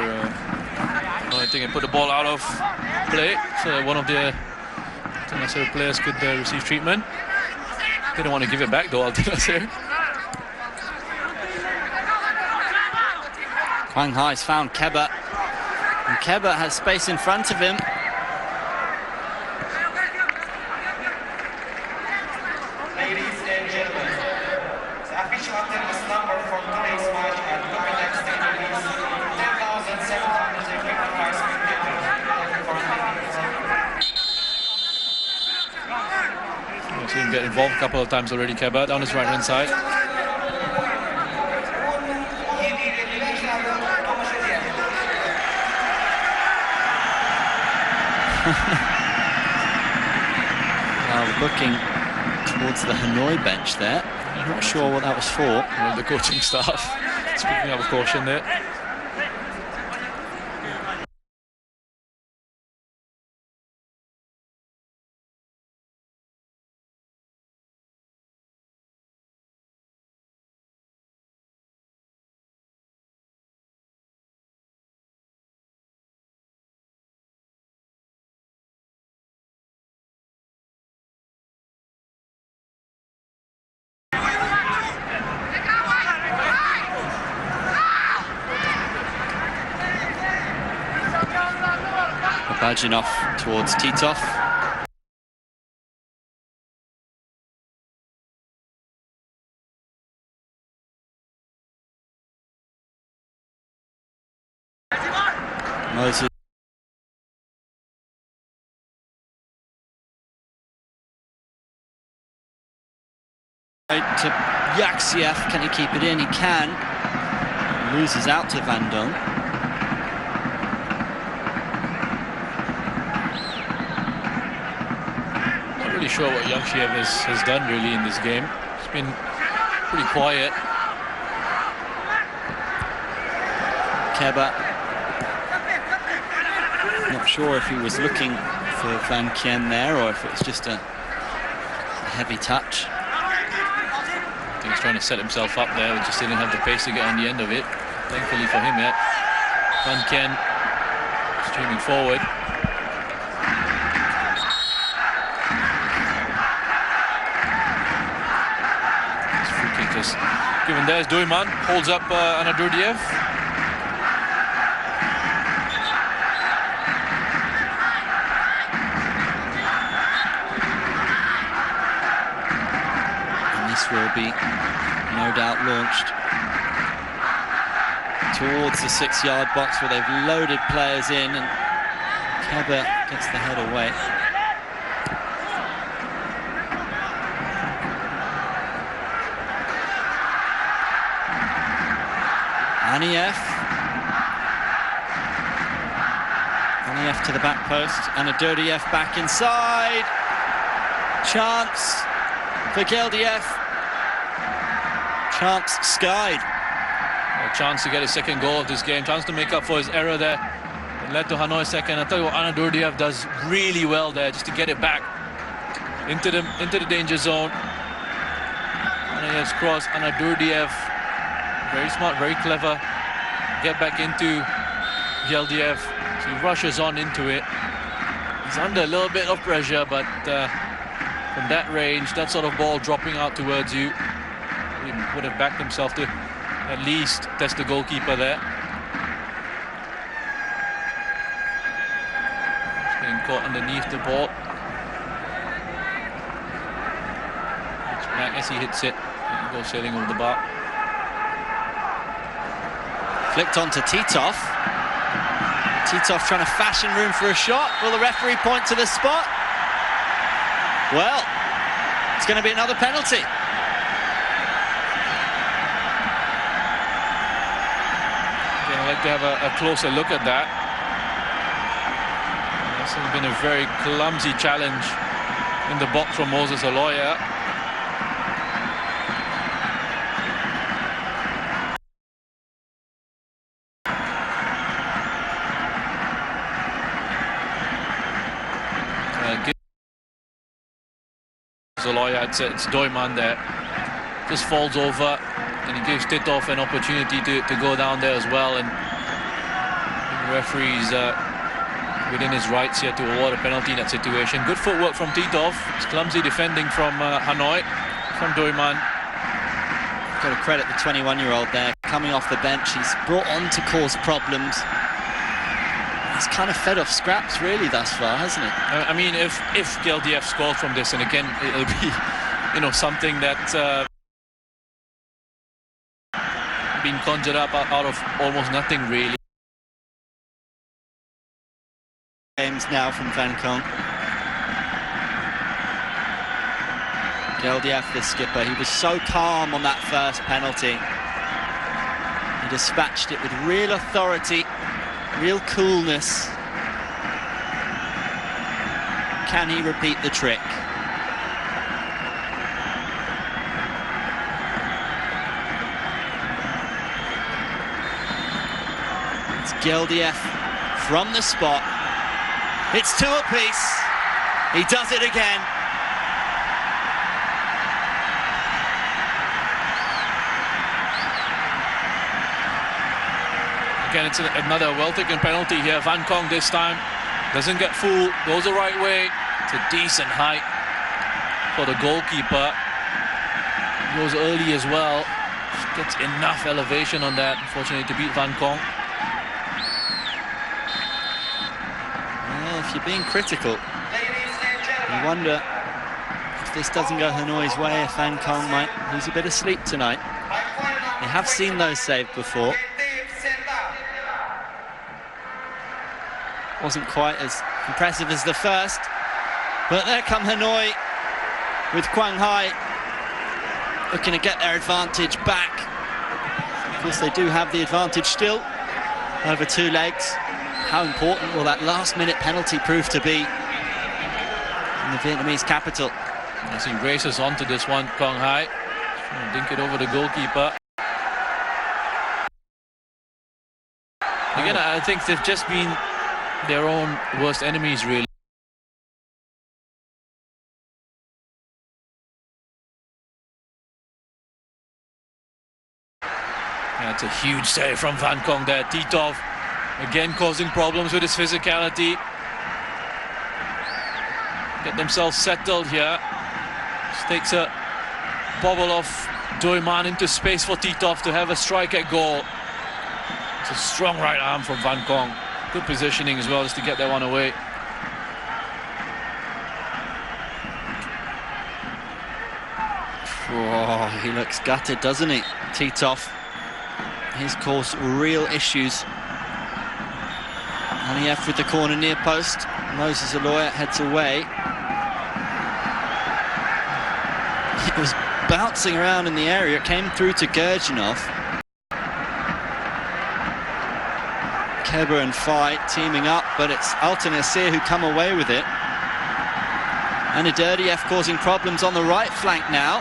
I think he put the ball out of play, so that one of the Altyn Asyr players could receive treatment. Didn't want to give it back though, Altyn Asyr. Quang Hai's found Keba, and Keba has space in front of him. Ladies and gentlemen, the official attendance number for today's match at Copenhagen Stadium is 10,755 spectators. I've seen him get involved a couple of times already, Keba, down his right-hand side. Well, the booking towards the Hanoi bench there. I'm not sure what that was for. Well, the coaching staff speaking out of caution there. Bajinov towards Titov. Moses. To Yaxiev, can he keep it in? He can. Loses out to Van Dong. Not really sure what Yaxiev has done really in this game. It's been pretty quiet. Keba. Not sure if he was looking for Van Kien there or if it was just a heavy touch. I think he's trying to set himself up there, but just didn't have the pace to get on the end of it. Thankfully for him, yeah. Van Kien streaming forward. This free kick just given there as Doiman holds up Anadurdiev. Will be no doubt launched towards the 6-yard box where they've loaded players in, and Keba gets the head away. Aniev to the back post, Anadurdiev back inside. Chance for Geldiev. Chance skied. A chance to get his second goal of this game. Chance to make up for his error there. It led to Hanoi second. I tell you what, Anadurdiev does really well there, just to get it back into the danger zone. Aniev's cross. Anadurdiev, very smart, very clever. Get back into Geldiev. So he rushes on into it. He's under a little bit of pressure, but from that range, that sort of ball dropping out towards you, he would have backed himself to at least test the goalkeeper there. He's getting caught underneath the ball. It's back as he hits it. It goes sailing over the bar. Flicked on to Titov. Titov trying to fashion room for a shot. Will the referee point to the spot? Well, it's going to be another penalty. I'd like to have a closer look at that. This has been a very clumsy challenge in the box from Moses Aloya. Aloya, it's Doiman there. Just falls over. And he gives Titov an opportunity to go down there as well, and the referee's within his rights here to award a penalty in that situation. Good footwork from Titov. It's clumsy defending from Hanoi, from Doiman. Got to credit the 21-year-old there, coming off the bench. He's brought on to cause problems. He's kind of fed off scraps really thus far, hasn't he? I mean, if Geldiev scores from this, and again, it'll be, you know, something that been conjured up out of almost nothing really. Games now from Van Kong. Geldiev, the skipper, he was so calm on that first penalty. He dispatched it with real authority, real coolness. Can he repeat the trick? It's Geldiev from the spot. It's 2 apiece. He does it again. Again, it's another well-taken penalty here. Van Kong this time doesn't get fooled, goes the right way. It's a decent height for the goalkeeper. Goes early as well. Gets enough elevation on that, unfortunately, to beat Van Kong. Well, if you're being critical, you wonder if this doesn't go Hanoi's way, if Van Kong might lose a bit of sleep tonight. They have seen those saved before. Wasn't quite as impressive as the first, but there come Hanoi with Quang Hai looking to get their advantage back. Of course, they do have the advantage still over 2 legs. How important will that last-minute penalty prove to be in the Vietnamese capital? As he races onto this one, Quang Hai trying to dink it over the goalkeeper. Again, I think they've just been their own worst enemies, really. That's a huge save from Van Kong there. Titov again causing problems with his physicality. Get themselves settled here. Just takes a bobble off Doiman into space for Titov to have a strike at goal. It's a strong right arm from Van Kong. Good positioning as well, just to get that one away. Oh, he looks gutted, doesn't he? Titov. He's caused real issues. Aliev with the corner near post. Moses Aloya heads away. It was bouncing around in the area. It came through to Gurjanov. Keba and Fai teaming up, but it's Altyn Asyr who come away with it. And Aderdiev causing problems on the right flank now.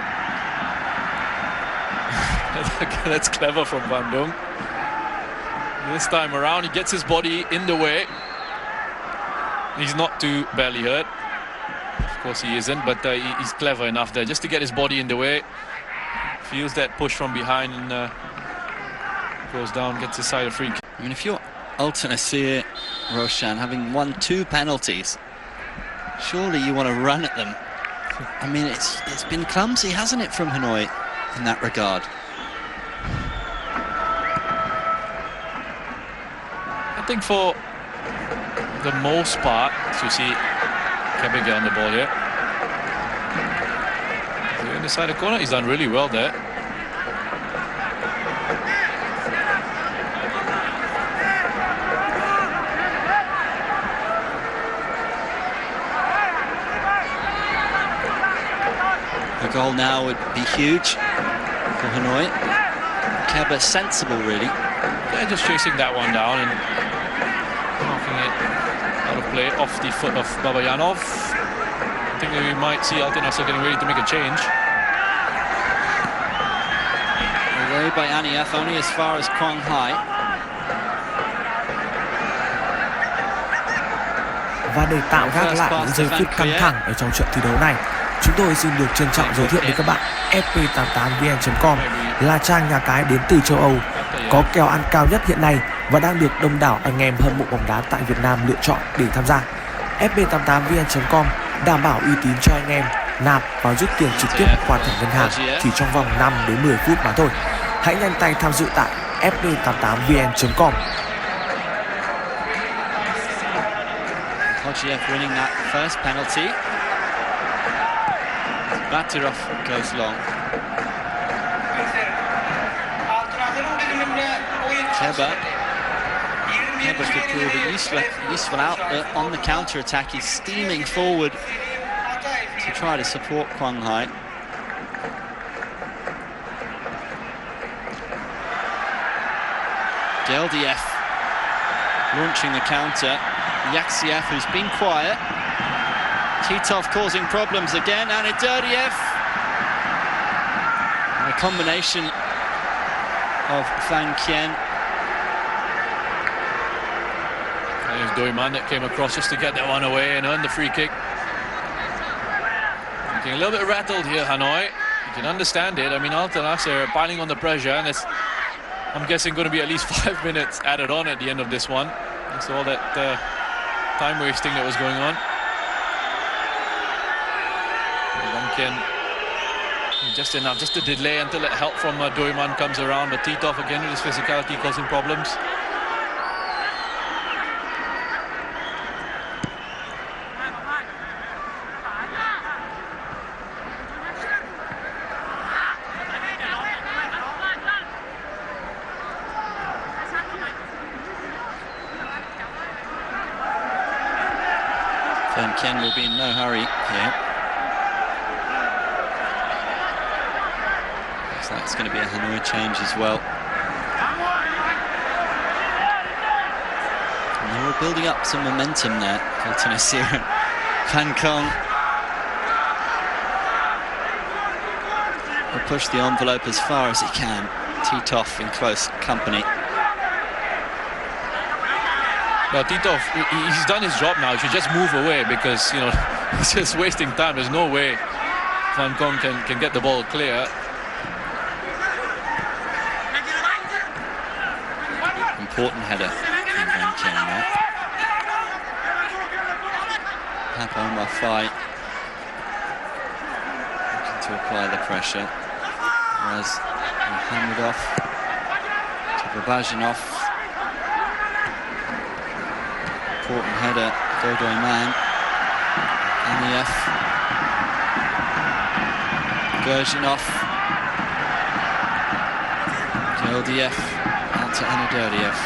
That's clever from Van Dung. This time around, he gets his body in the way. He's not too badly hurt. Of course he isn't, but he's clever enough there just to get his body in the way. Feels that push from behind and goes down, gets his side a free kick. I mean, if you're Altyn Asyr, Roshan, having won 2 penalties, surely you want to run at them. I mean, it's been clumsy, hasn't it, from Hanoi in that regard? I think for the most part, as you see Keba get on the ball here. So in the side of the corner, he's done really well there. The goal now would be huge for Hanoi. Keba sensible, really. Yeah, just chasing that one down and knocking it out of play off the foot of Babayanov. I think that we might see Altyn Asyr getting ready to make a change. Away by Aliev, only as far as Quang Hai. Và để tạo gác lại những giây phút căng thẳng ở trong trận thi đấu này, chúng tôi xin được trân trọng giới thiệu đến các bạn fp88vn.com là trang nhà cái đến từ châu Âu, có kèo ăn cao nhất hiện nay và đang được đông đảo anh em hâm mộ bóng đá tại Việt Nam lựa chọn để tham gia. fp88vn.com đảm bảo uy tín cho anh em nạp và rút tiền trực tiếp qua thẻ ngân hàng chỉ trong vòng 5 đến 10 phút mà thôi. Hãy nhanh tay tham dự tại fp88vn.com. Kojiev winning that first penalty. Batirov goes long. Keba could prove a useful outlet on the counter-attack. He's steaming forward to try to support Quang Hai. Geldiev launching the counter. Yaxiev, who's been quiet. Titov causing problems again, and Aderdiev. And a combination of Fang Kien There's Doyman that came across just to get that one away and earn the free kick. Looking a little bit rattled here, Hanoi. You can understand it. I mean, Altyn Asyr piling on the pressure, and it's, I'm guessing, going to be at least 5 minutes added on at the end of this one. That's all that time wasting that was going on. Just enough, just a delay until that help from Doyman comes around, but Titov again with his physicality causing problems. Ken will be in no hurry here. Looks like it's going to be a Hanoi change as well. And they were building up some momentum there, Altyn Asyr and Fan Kong. Will push the envelope as far as he can. Titov in close company. Well, Titov, he's done his job now. He should just move away because, you know, he's just wasting time. There's no way Fan Kong can get the ball clear. Important header from Van Ken there. Papa Mafai looking to apply the pressure. Whereas Hamidov to Babajinov. Important header, Doyman, Aniev, Gerginov, Geldiev, out to Anadurdiev.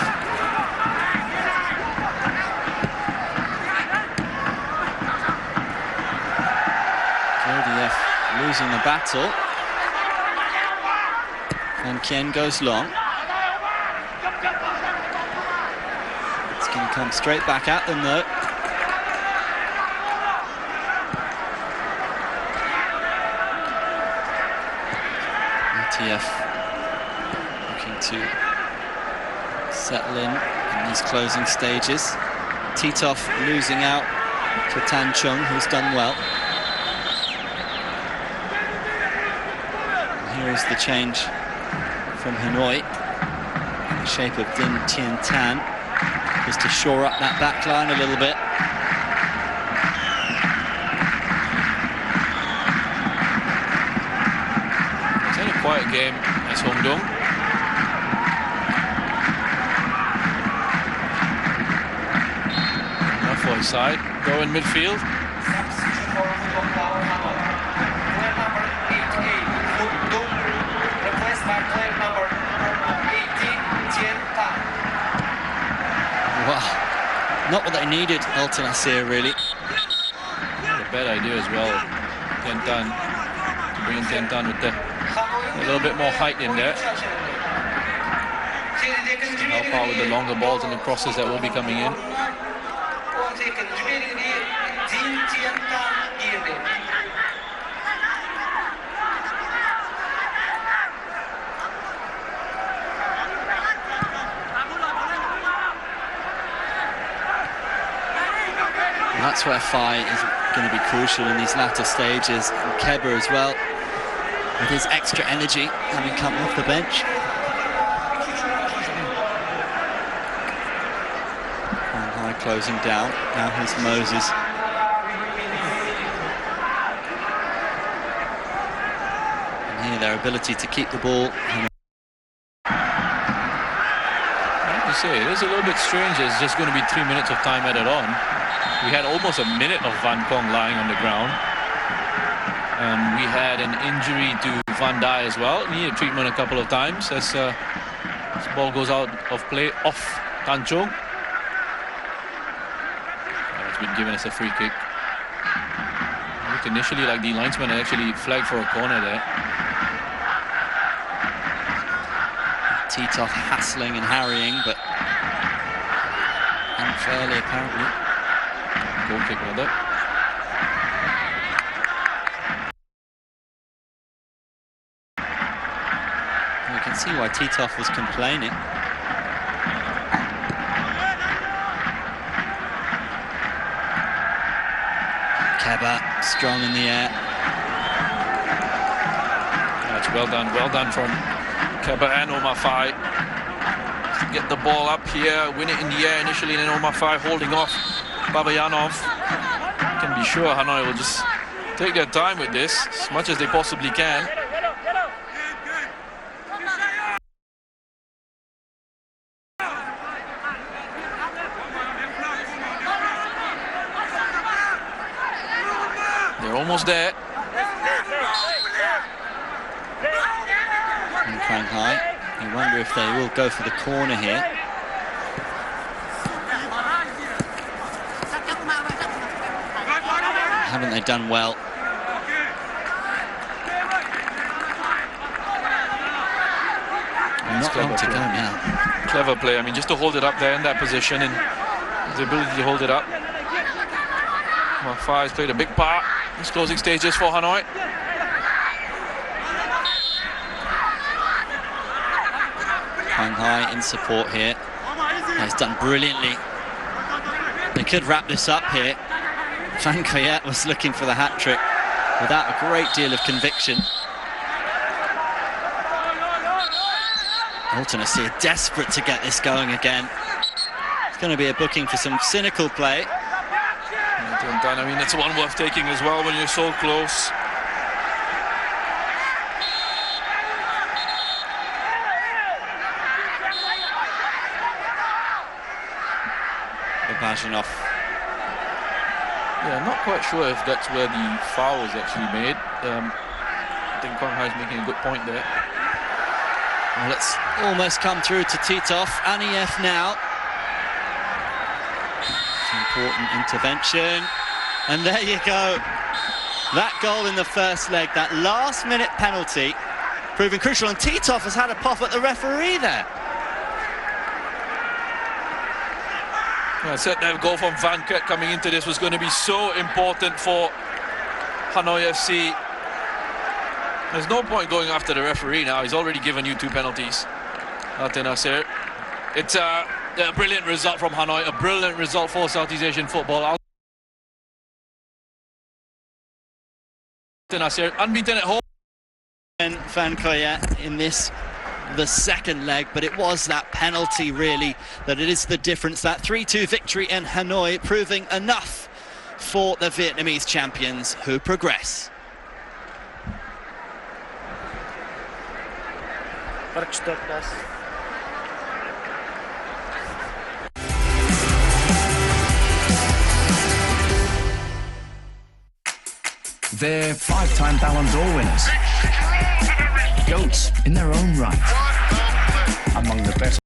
Geldiev losing the battle. Van Ken goes long. Can come straight back at them though. ATF looking to settle in these closing stages. Titov losing out to Tan Chung, who's done well. And here is the change from Hanoi in the shape of Din Tien Tan. Just to shore up that back line a little bit. It's only a quiet game as Hongdong. Enough for his side. Go in midfield. Replaced by player number 18, Tien Tan. Wow, not what they needed, Altyn Asyr, really. Not a bad idea as well. Tien Tan, to bring in Tien Tan with a little bit more height in there. Help out with the longer balls and the crosses that will be coming in. That's where Fai is going to be crucial in these latter stages. And Keba as well, with his extra energy, having come off the bench. And High closing down. Now here's Moses. And here their ability to keep the ball. It is a little bit strange. It's just going to be 3 minutes of time added on. We had almost a minute of Van Kong lying on the ground. And we had an injury to Van Dijk as well. Needed treatment a couple of times as this ball goes out of play off Tan Chung. It's been given us a free kick. It looked initially like the linesman had actually flagged for a corner there. Titov hassling and harrying, but unfairly apparently. Goal kick rather. You can see why Titov was complaining. Keba, strong in the air. That's well done from Keba and Omar Faye. Get the ball up here, win it in the air initially, and then Omar Faye holding off Babayanov. Can be sure Hanoi will just take their time with this as much as they possibly can. They're almost there. And Shanghai, you wonder if they will go for the corner here. Haven't they done well? Not long to go now. Clever play. I mean, just to hold it up there in that position and the ability to hold it up. Faye has played a big part in these closing stages for Hanoi. Shanghai in support here. He's done brilliantly. They could wrap this up here. Van Koyet was looking for the hat-trick without a great deal of conviction. Altyn Asyr desperate to get this going again. It's going to be a booking for some cynical play. I mean, it's one worth taking as well when you're so close. Babayanov. Yeah, I'm not quite sure if that's where the foul was actually made. I think Shanghai is making a good point there. Well, it's almost come through to Titov. Aniev now. Important intervention. And there you go. That goal in the first leg, that last-minute penalty, proving crucial. And Titov has had a pop at the referee there. I said that goal from Bán Kết coming into this was going to be so important for Hanoi FC. There's no point going after the referee now. He's already given you 2 penalties. Altyn Asyr. It's a brilliant result from Hanoi, a brilliant result for Southeast Asian football. Altyn Asyr, unbeaten at home. And Van Koyet in this, the second leg, but it was that penalty really that it is the difference. That 3-2 victory in Hanoi proving enough for the Vietnamese champions who progress. They're 5-time Ballon d'Or winners. Goats in their own right. Among the best